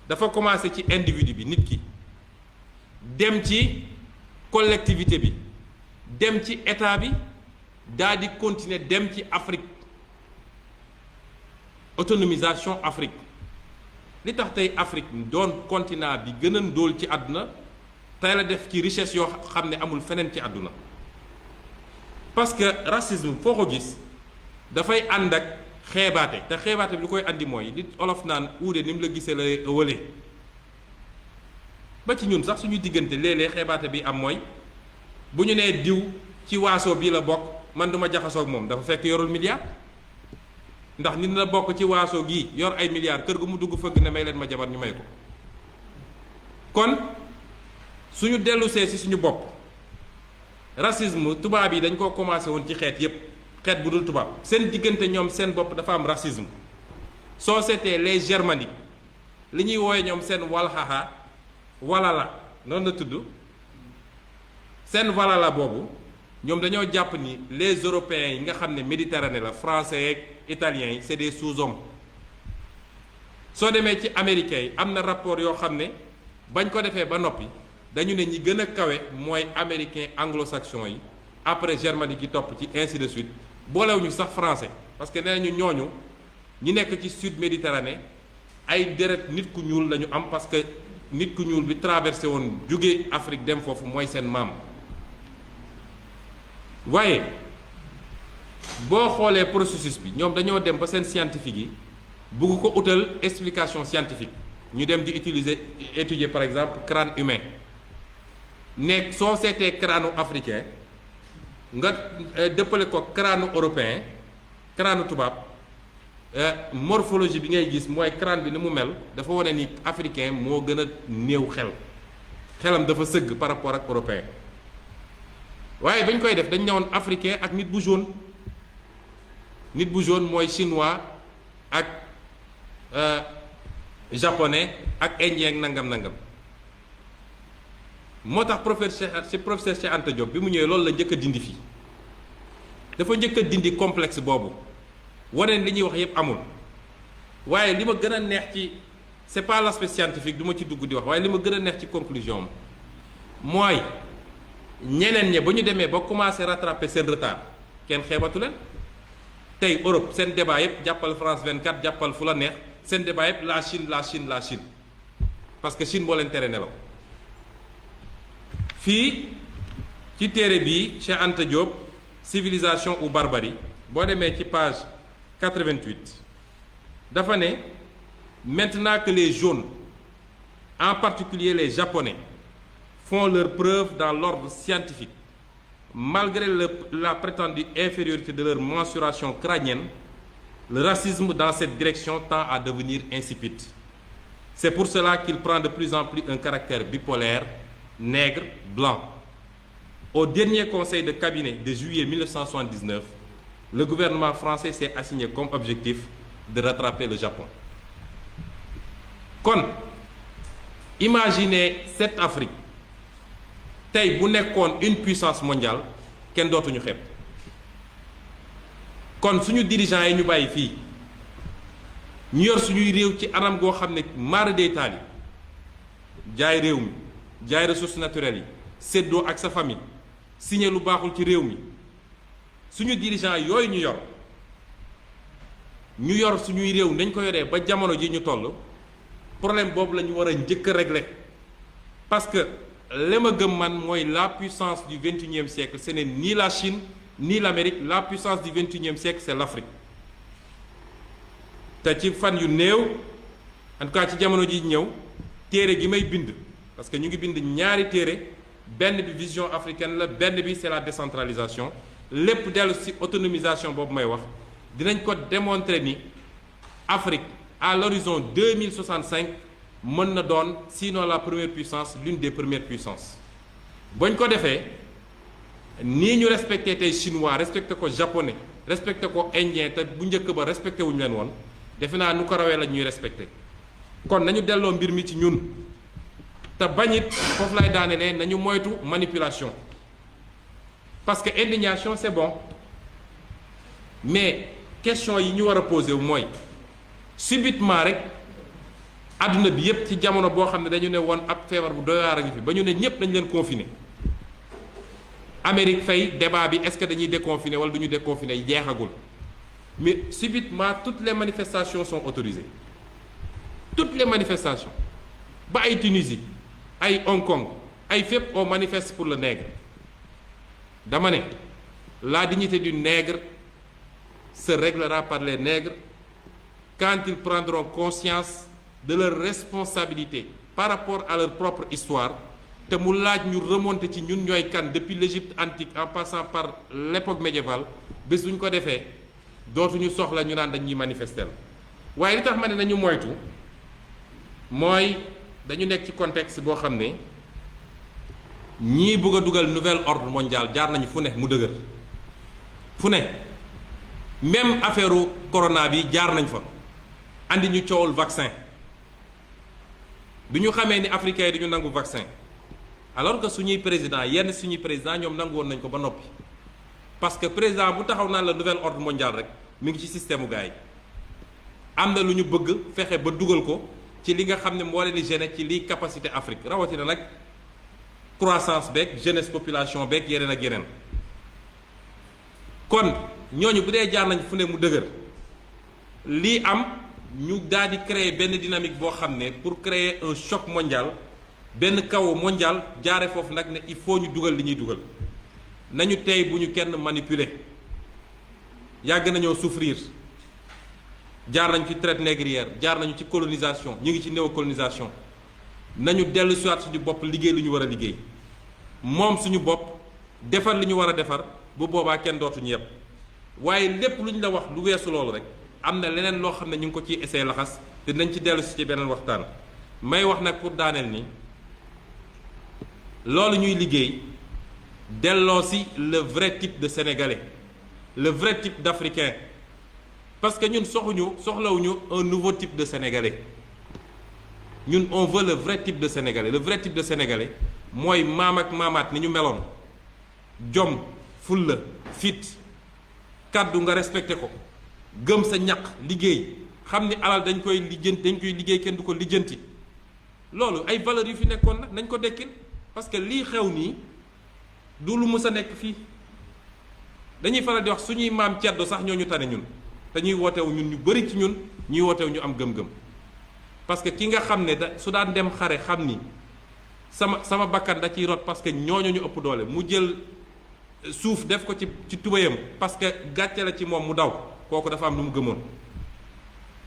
dafa commencé ci individu bi nit ki dem ci collectivité bi dem ci état bi daal di continuer dem ci Afrique autonomisation Afrique li tax tey Afrique doon continent bi gën a ndóol ci àdduna tey la def ci richesse yoo xam ne amul feneen ci àdduna parce que racisme foo ko gis dafay ànd ak xeebaate te xeebaate bi lu koy andi mooy li olof naan uude ni mu la gisee la wële ba ci ñun sax suñuy diggante léeg-léeg xeebaate bi am mooy bu ñu nee diw ci waaso bii la bokk man duma jaxasoog moom dafa fekk yorul milliard ndax nit na bokk ci waaso gii yor ay milliards kër gu mu dugg fëgg ne may leen ma jabar ñu may ko kon suñu dellusee ci suñu bopp racisme tubaab yi dañ koo commencé woon ci xeet yépp xeet bu dul tubaab seen diggante ñoom seen bopp dafa am racisme soo seetee les germaniques li ñuy woowe ñoom seen walxaxa walala noonu la tudd seen walala boobu ñoom dañoo jàpp ni les européens yi nga xam ne Méditerranée la français ak italiens yi c'est des sous-hommes soo demee ci américains yi am na rapport yoo xam ne bañ ko defee ba noppi dañu ne ñi gën a kawe mooy américain anglo-saxon yi après germanique yi topp ci ainsi de suite boolewuñu sax français parce que nee nañu ñooñu ñi nekk ci sud Méditerranée ay deret nit ku ñuul lañu am parce que nit ku ñuul bi traversé woon jóge Afrique dem foofu mooy seen maam waaye boo xoolee processus bi ñoom dañoo dem ba seen scientifique yi bugg ko utal explication scientifique ñu dem di étudier par exemple crâne humain ne soo seetee crâne africain nga dëppale ko crâne européen crâne tubaab morphologie bi ngay gis mooy crâne bi ni mu mel dafa wane ni africain moo gën a néew xelam dafa sëgg par rapport ak européen waaye bañ koy def dañ ñëwoon africain ak nit bu jaune mooy chinois ak japonais ak indien ak nangam moo tax professeur Cheikh Anta Diop bi mu ñëwee loolu la njëkk a dindi fii dafa njëkk a dindi complexe boobu wane li ñuy wax yépp amul waaye li ma gën a neex ci c'est pas l'aspect scientifique du ma ci dugg di wax waaye li ma gën a neex ci conclusion mooy ñeneen ñe ba ñu demee ba commencé rattraper seen retard kenn xeebatu leen tey Europe seen débat yépp jàppal France 24 jàppal fu la neex seen débat yépp la Chine parce que Chine moo leen tere nelaw fii ci téere bii Cheikh Anta Diop civilisation ou barbarie boo demee ci page 88 dafa ne maintenant que les jaunes en particulier les japonais font leur preuve dans l'ordre scientifique malgré la prétendue infériorité de leur mensuration crânienne, le racisme dans cette direction tend à devenir insipide. C'est pour cela qu'il prend de plus en plus un caractère bipolaire, nègre, blanc. Au dernier conseil de cabinet de juillet 1979, le gouvernement français s'est assigné comme objectif de rattraper le Japon. Kon, imaginez cette Afrique tey bu nekkoon une puissance mondiale kenn dootuñu xeeb kon suñu dirigeants yi ñu bàyyi fii ñu yor suñuy réew ci anam goo xam ne mara day taali jaay réew mi jaay ressources naturelles yi séddoo ak sa famille signé lu baaxul ci réew mi suñu dirigeants yooyu ñu yor suñuy réew nañ ko yoree ba jamono ji ñu toll problème boobu la ñu war a njëkk a régler parce que li ma gëm man mooy la puissance du XXIe siècle ce n'est ni la Chine ni l'Amérique la puissance du XXIe siècle c'est l'Afrique te ci fan yu néew en tout cas ci jamono ji ñëw téere gi may bind parce que ñu ngi bind ñaari téere benn bi vision africaine la benn bi c'est la décentralisation lépp dellu ci autonomisation boobu may wax dinañ ko démontrer ni Afrique à l'horizon 2065 mën na doon sinon la première puissance l'une des premières puissances bañ ko defee nii ñu respecté tey chinois respecté ko japonais respecté ko indien te bu njëkk ba respecté wuñu leen woon defe naa nu ko rawee la ñuy respecté kon nañu delloo mbir mi ci ñun te bañit foofu lay daanelee nañu moytu manipulation parce que indignation c'est bon mais question yi ñu war a poser wu mooy subitement rek adduna bi yépp ci jamono boo xam ne dañu ne woon ab feebar bu doy waar a ngi fi ba ñu ne ñépp nañ leen confiner Amérique fay débat bi est-ce que dañuy déconfiner wala du ñu déconfiner jeexagul mais subitement toutes les manifestations sont autorisées toutes les manifestations ba ay Tunisie ay Hong Kong ay fépp on manifeste pour le nègre dama ne la dignité du nègre se réglera par les nègres quand ils prendront conscience de leur responsabilité par rapport à leur propre histoire te mu laaj ñu remonter ci ñun ñooy kan depuis l'Égypte antique en passant par l'époque médiévale bés bu ñu ko defee dootuñu soxla ñu naan dañuy manifester waaye li tax ma ne nañu moytu mooy dañu nekk ci contexte boo xam ne ñii bëgg a dugal nouvel ordre mondial jaar nañu fu ne mu dëgër fu ne même affaire corona bi jaar nañ fa andi ñu coowul vaccin bi ñu xamee ni africains yi dañu nangu vaccin alors que suñuy président yenn suñuy président ñoom nangu woon nañ ko ba noppi parce que président bu taxaw naan la nouvel ordre mondial rek mi ngi ci système gars yi am na lu ñu bëgg fexe ba dugal ko ci li nga xam ne moo leen di gêner ci liy capacité Afrique rawatina nag croissance beeg jeunesse population beeg yeneen ak yeneen kon ñooñu bu dee jaar nañ fu ne mu dëgër lii am ñu daal di créer benn dynamique boo xam ne pour créer un choc mondial benn chaos mondial jaare foofu nag ne il faut ñu dugal li ñuy dugal nañu tey bu ñu kenn manipuler yàgg nañoo souffrir jaar nañ ci traite négrière jaar nañu ci colonisation ñu ngi ci néocolonisation nañu dellu siwaat suñu bopp liggéey lu ñu war a liggéey moom suñu bopp defar li ñu war a defar bu boobaa kenn dootuñu yëpp waaye lépp lu ñu la wax lu weesu loolu rek am na leneen loo xam ne ñu ngi ko ciy essayé laxas te nañ ci dellu si ci beneen waxtaan may wax nag pour daaneel ni loolu ñuy liggéey delloo si le vrai type de sénégalais le vrai type d'africain parce que ñun soxlawuñu un nouveau type de sénégalais ñun on veut le vrai type de sénégalais le vrai type de sénégalais mooy maam ak maamaat ni ñu meloon jom fulla fit kàddu nga respecté ko gëm sa ñaq liggéey xam ni alal dañ koy liggéey kenn du ko lijjanti loolu ay valeurs yu fi nekkoon nag nañ ko dekkil parce que lii xew nii du lu mës a nekk fii dañuy faral di wax suñuy maam ceddo sax ñoo ñu tane ñun te ñuy wootewu ñun ñu bari ci ñun ñuy wootewu ñu am gëm-gëm parce que ki nga xam ne su daan dem xare xam ni sama bakkan da ciy rot parce que ñooñu ñu ëpp doole mu jël suuf def ko ci tubayam parce que gàcce la ci moom mu daw kooku dafa am lu mu gëmoon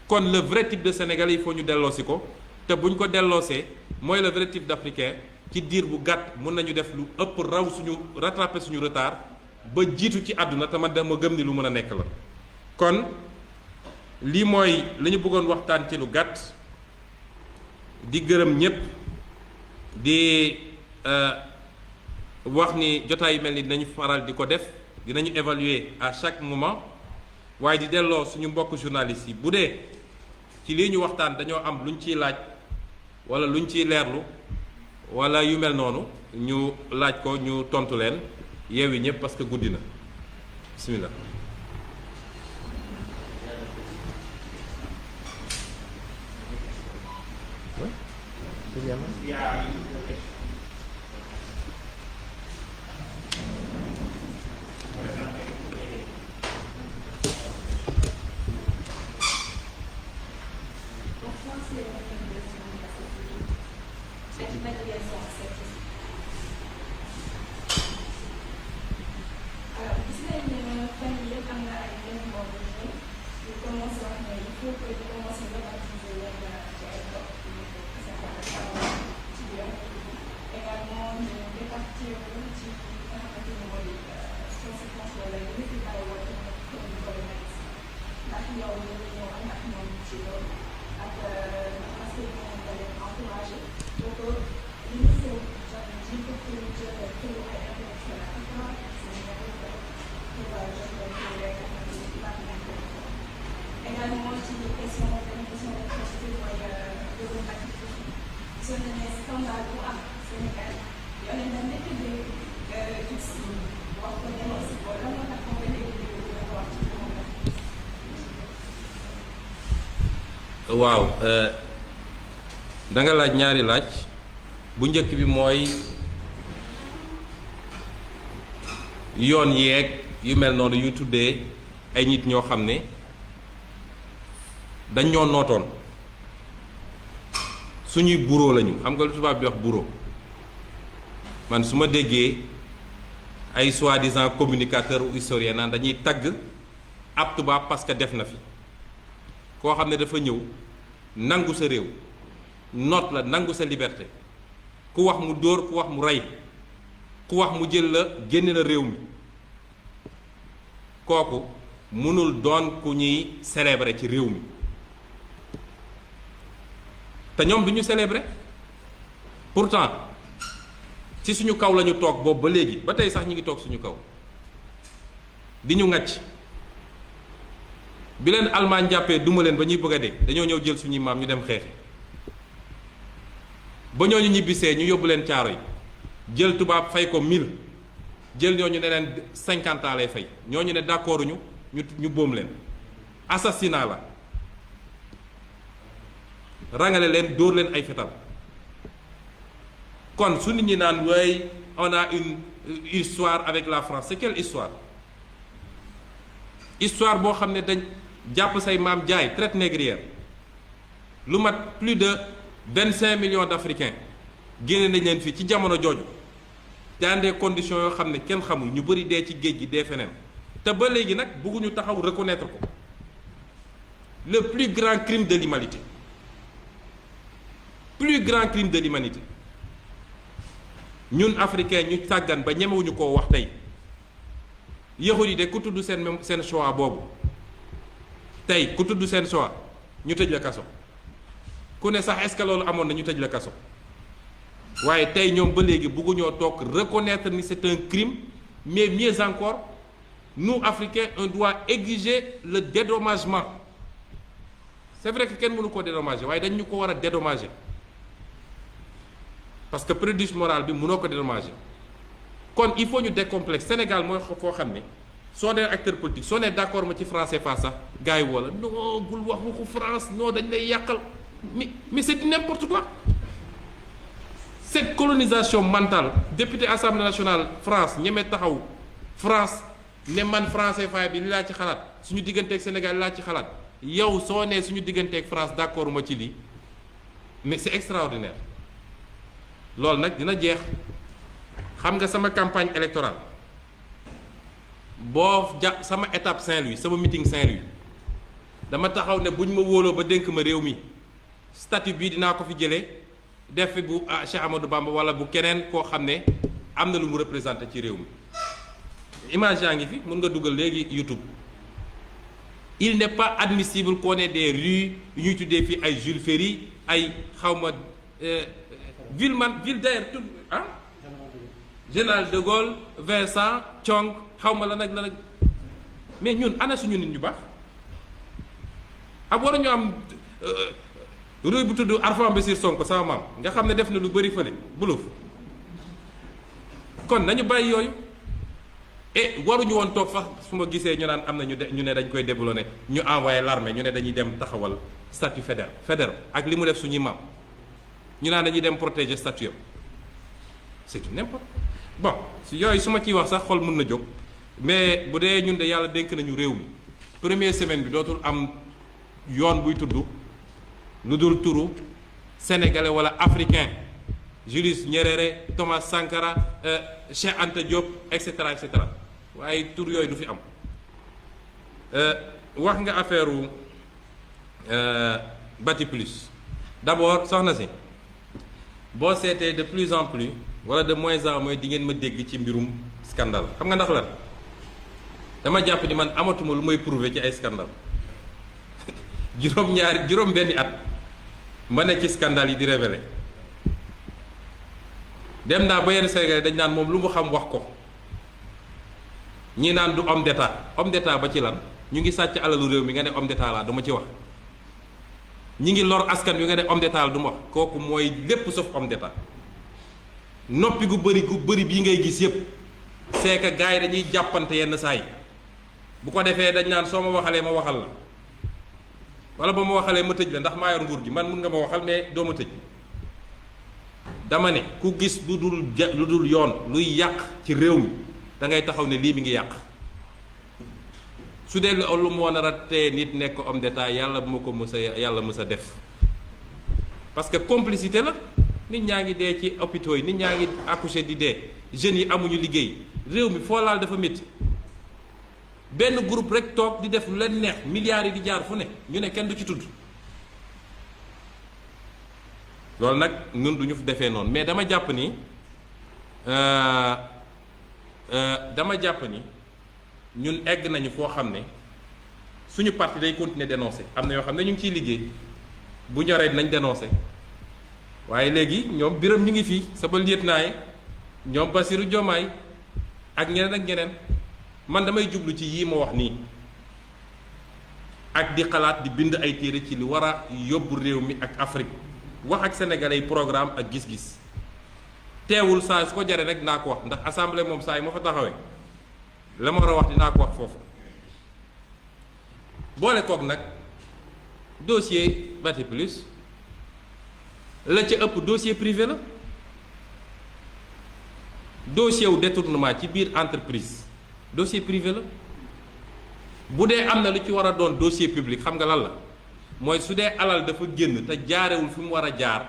kon le vrai type de sénégalais il faut ñu delloosi ko te buñ ko delloosee mooy le vrai type d'africain ci diir bu gàtt mën nañu def lu ëpp raw suñu rattraper suñu retard ba jiitu ci àdduna te man dama gëm ni lu mën a nekk la kon lii mooy li ñu bëggoon waxtaan ci lu gàtt di gërëm ñépp di wax ni jotaay yu mel ni dinañu faral di ko def dinañu évaluer à chaque moment waaye di delloo suñu mbokk journalistes yi bu dee ci lii ñu waxtaan dañoo am luñ ciy laaj wala luñ ciy leerlu wala yu mel noonu ñu laaj ko ñu tontu leen yeewi ñëpp parce que guddi na bismillah. waaw da nga laaj ñaari laaj bu njëkk bi mooy yoon yeeg yu mel noonu yu tuddee ay nit ñoo xam ne dañ ñoo nootoon suñuy bureau lañu xam nga lu tubaab bi wax bureau man su ma déggee ay soi-disant communicateur ou historien naan dañuy tagg ab tubaab parce que def na fi koo xam ne dafa ñëw nangu sa réew noot la nangu sa liberté ku wax mu dóor ku wax mu rey ku wax mu jël la génne la réew mi kooku mënul doon ku ñuy célébrer ci réew mi te ñoom du ñu célébrer pourtant ci suñu kaw la ñu toog boobu ba léegi ba tey sax ñi ngi toog suñu kaw di ñu ŋàcc bi leen Allemagne jàppee duma leen ba ñuy bëgg a dee dañoo ñëw jël suñuy maam ñu dem xeexi ba ñooñu ñibbisee ñu yóbbu leen caaro yi jël tubaab fay ko 1000 jël ñooñu ne leen 50 ans lay fay ñooñu ne d'accord ñu boom leen assassinat la rangale leen dóor leen ay fetal kon su nit ñi naan way on a une histoire avec la France c'est quelle histoire histoire boo xam ne dañ jàpp say maam jaay traite négrière lu mat plus de 25 millions d'Africains génne nañ leen fii ci jamono jooju dans des conditions yoo xam ne kenn xamul ñu bëri dee ci géej gi dee feneen te ba léegi nag bëgguñu taxaw reconnaître ko le plus grand crime de l'humanité ñun africain ñu sàggan ba ñemewuñu koo wax tey yahud yi de ku tudd seen choix boobu tey ku tudd seen choix ñu tëj la kaso ku ne sax est-ce que loolu amoon na ñu tëj la kaso waaye tey ñoom ba léegi bëgguñoo toog reconnaître ni c'est un crime mais mieux encore nous Africains on doit exiger le dédommagement c'est vrai que kenn mënu koo dédommager waaye dañ ñu ko war a dédommager parce que préjudice moral bi mënoo ko dédommager kon il faut ñu décomplexe Sénégal mooy foo xam ne soo nee acteur politique soo nee d'accord ma ci France CFA sax gars yi woo la non bul wax waxu France non dañ lay yàqal mais c'est n'importe quoi cette colonisation mentale député Assemblée nationale France ñeme taxaw France ne man France CFA bi li laa ci xalaat suñu digganteeg Sénégal li laa ci xalaat yow soo nee suñu digganteeg France d'accord ma ci lii mais c'est extraordinaire loolu nag dina jeex xam nga sama campagne électorale boo sama étape Saint-Louis sama meeting Saint-Louis dama taxaw ne buñ ma wóoloo ba dénk ma réew mi statut bii dinaa ko fi jëlee def fi bu Cheikh Amadou Bamba wala bu keneen koo xam ne am na lu mu représenté ci réew mi image yaa ngi fi mën nga dugal léegi YouTube il n'est pas admissible qu'on ait des rues yu ñuy tuddee fii ay Jules Ferry ay xawma ville d'ailleurs tout ah Général de Gaulle Vincent Thiong xawma la nag mais ñun ana suñu nit ñu baax ak war ñu am rue bu tudd Arfan Bessir Sonko sama maam nga xam ne def na lu bëri fële buluf kon nañu bàyyi yooyu et waruñu woon toog fa su ma gisee ñu naan am na ñu ne dañ koy déboulonné ñu envoyé l'armée ñu ne dañuy dem taxawal statut fédéral ak li mu def suñuy maam ñu naan dañuy dem protéger statut c'est tout n'importe bon si yooyu su ma ciy wax sax xol mën na jóg mais bu dee ñun de yàlla dénk nañu réew mi première semaine bi dootul am yoon buy tudd lu dul turu sénégalais wala africain Julius Nyerere Thomas Sankara Cheikh Anta Diop et cetera waaye tur yooyu du fi am wax nga affaire Bati Plus d'abord soxna si boo seetee de plus en plus wala de moins en moins di ngeen ma dégg ci mbirum scandale xam nga ndax lan dama jàpp ni man amatuma lu may prouver ci ay scandale juróom benni at ma ne ci scandale yi di révéler dem naa ba yenn Sénégalais dañ naan moom lu mu xam wax ko ñii naan du homme d'état ba ci lan ñu ngi sàcc alalu réew mi nga ne homme d'état laa du ma ci wax ñi ngi lor askan wi nga ne homme d'état la du ma wax kooku mooy lépp sauf homme d'état noppi gu bëri bii ngay gis yépp c'est que gars yi dañuy jàppante yenn saa yi bu ko defee dañ naan soo ma waxalee ma waxal la wala ba ma waxalee ma tëj la ndax maa yor nguur gi man mun nga ma waxal mais doo ma tëj dama ne ku gis lu dul yoon luy yàq ci réew mi da ngay taxaw ne lii mi ngi yàq su dee lu moo nar a tee nit nekk homme d'état yàlla bu ma ko mës a def parce que complicité la nit ñaa ngi dee ci hôpitaux yi nit ñaa ngi accouché di dee jeunes yi amuñu liggéey réew mi foo laal dafa métti benn groupe rek toog di def lu leen neex milliards yi di jaar fu ne ñu ne kenn du ci tudd loolu nag ñun du ñu defee noonu mais dama jàpp ni ñun egg nañu foo xam ne suñu parti day continuer dénoncer am na yoo xam ne ñu ngi ciy liggéey bu ñoree dinañ dénoncer waaye léegi ñoom Birame ñu ngi fii sama lieutenant yi ñoom Bassirou Diomaye ak ñeneen ak ñeneen man damay jublu ci yii ma wax nii ak di xalaat di bind ay téere ci li war a yóbbu réew mi ak Afrique wax ak sénégalais yi programme ak gis-gis teewul saa su ko jaree rek naa ko wax ndax assemblée moom saa yi ma fa taxawee la ma war a wax dinaa ko wax foofu boole koog nag dossier Batiplus la ca ëpp dossier privé la dossier wu détournement ci biir entreprise dossier privé la bu dee am na lu ci war a doon dossier public xam nga lan la mooy su dee alal dafa génn te jaarewul fi mu war a jaar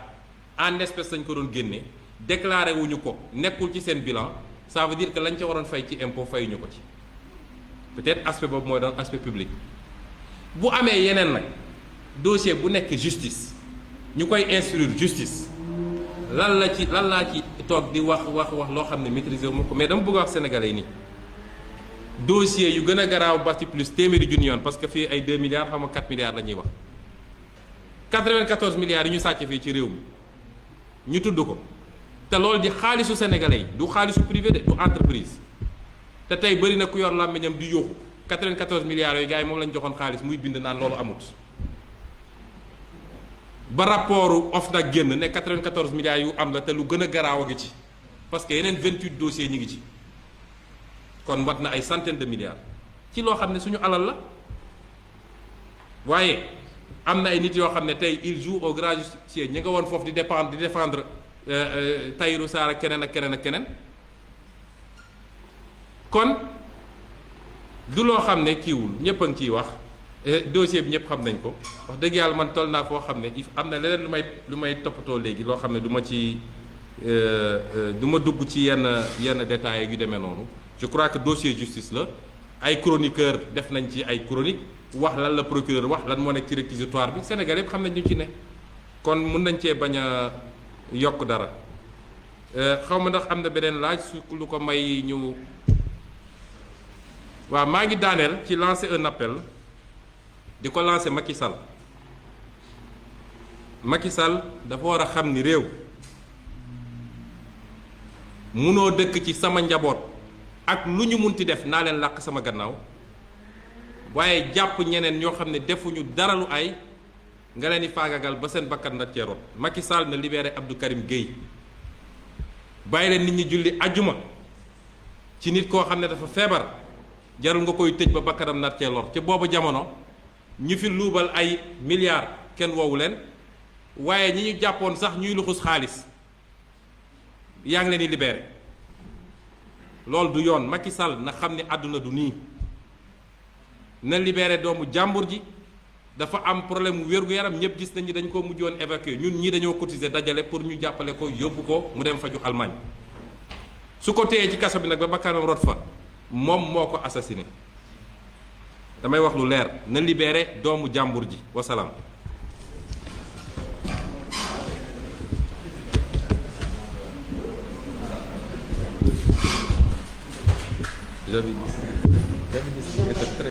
en espèce dañ ko doon génne déclaré wuñu ko nekkul ci seen bilan ça veut dire que lañ ca waroon fay ci impôt fayuñu ko ci peut-être aspect boobu mooy doon aspect public bu amee yeneen nag dossier bu nekk justice ñu koy instruire justice lan laa ci toog di wax loo xam ne maîtriser wu ma ko mais dama bëgg a wax sénégalais yi nii dossier yu gën a garaaw Batiplus téeméeri junni yoon parce que fii ay 2 milliards xam nga 4 milliards la ñuy wax 94 milliards yi ñu sàcc fii ci réew mi ñu tudd ko te loolu di xaalisu sénégalais yi du xaalisu privé de du entreprise te tey bëri na ku yor làmmiñam di yóoxu 94 milliards yooyu gars yi moom lañ joxoon xaalis muy bind naan loolu amut ba rapportu OFNAC génn ne 94 milliards yu am la te lu gën a garaaw a ngi ci parce que yeneen 28 dossiers ñi ngi ci kon mat na ay centaines de milliards ci loo xam ne suñu alal la waaye am na ay nit yoo xam ne tey il joue au grand justicier ñi nga woon foofu di défendre Tahirou Sarr ak keneen ak keneen ak keneen kon du loo xam ne kiiwul ñëpp a ngi ciy wax dossier bi ñëpp xam nañ ko wax dëgg yàlla man toll naa foo xam ne am na leneen lu may toppatoo léegi loo xam ne du ma ci du ma dugg ci yenn détails yu demee noonu je crois que dossier justice la ay chroniqueur def nañ ci ay chronique wax lan la procureur wax lan moo nekk ci réquisitoire bi Sénégal yëpp xam nañ ñu ci ne kon mun nañ cee bañ a yokk dara xaw ma ndax am na beneen laaj su lu ko may ñu waaw maa ngi daaneel ci lancer un appel di ko lancer Macky Sall Macky Sall dafa war a xam ni réew munoo dëkk ci sama njaboot ak lu ñu munti def naa leen làq sama gannaaw waaye jàpp ñeneen ñoo xam ne defuñu dara lu ay nga leen di faagagal ba seen bakkan na ceeroot Macky Sall na libéré Abdou Karim Gueye bàyyi leen nit ñi julli ajjuma ci nit koo xam ne dafa feebar jarul nga koy tëj ba bakkanam nar cee lor ci boobu jamono ñu fi luubal ay milliards kenn woowu leen waaye ñi ñu jàppoon sax ñuy luxus xaalis yaa ngi leen di libéré loolu du yoon Macky Sall na xam ne àdduna du nii na libéré doomu jàmbur ji dafa am problème mu wér-gu-yaram ñëpp gis nañu dañ ko mujjoon évacuer ñun ñii dañoo cotiser dajale pour ñu jàppale ko yóbbu ko mu dem faju Allemagne su ko téyee ci kaso bi nag ba bakkanam rot fa moom moo ko assassiné damay wax lu leer na libéré doomu jàmbur ji wasalaam. J'avais dit, c'était très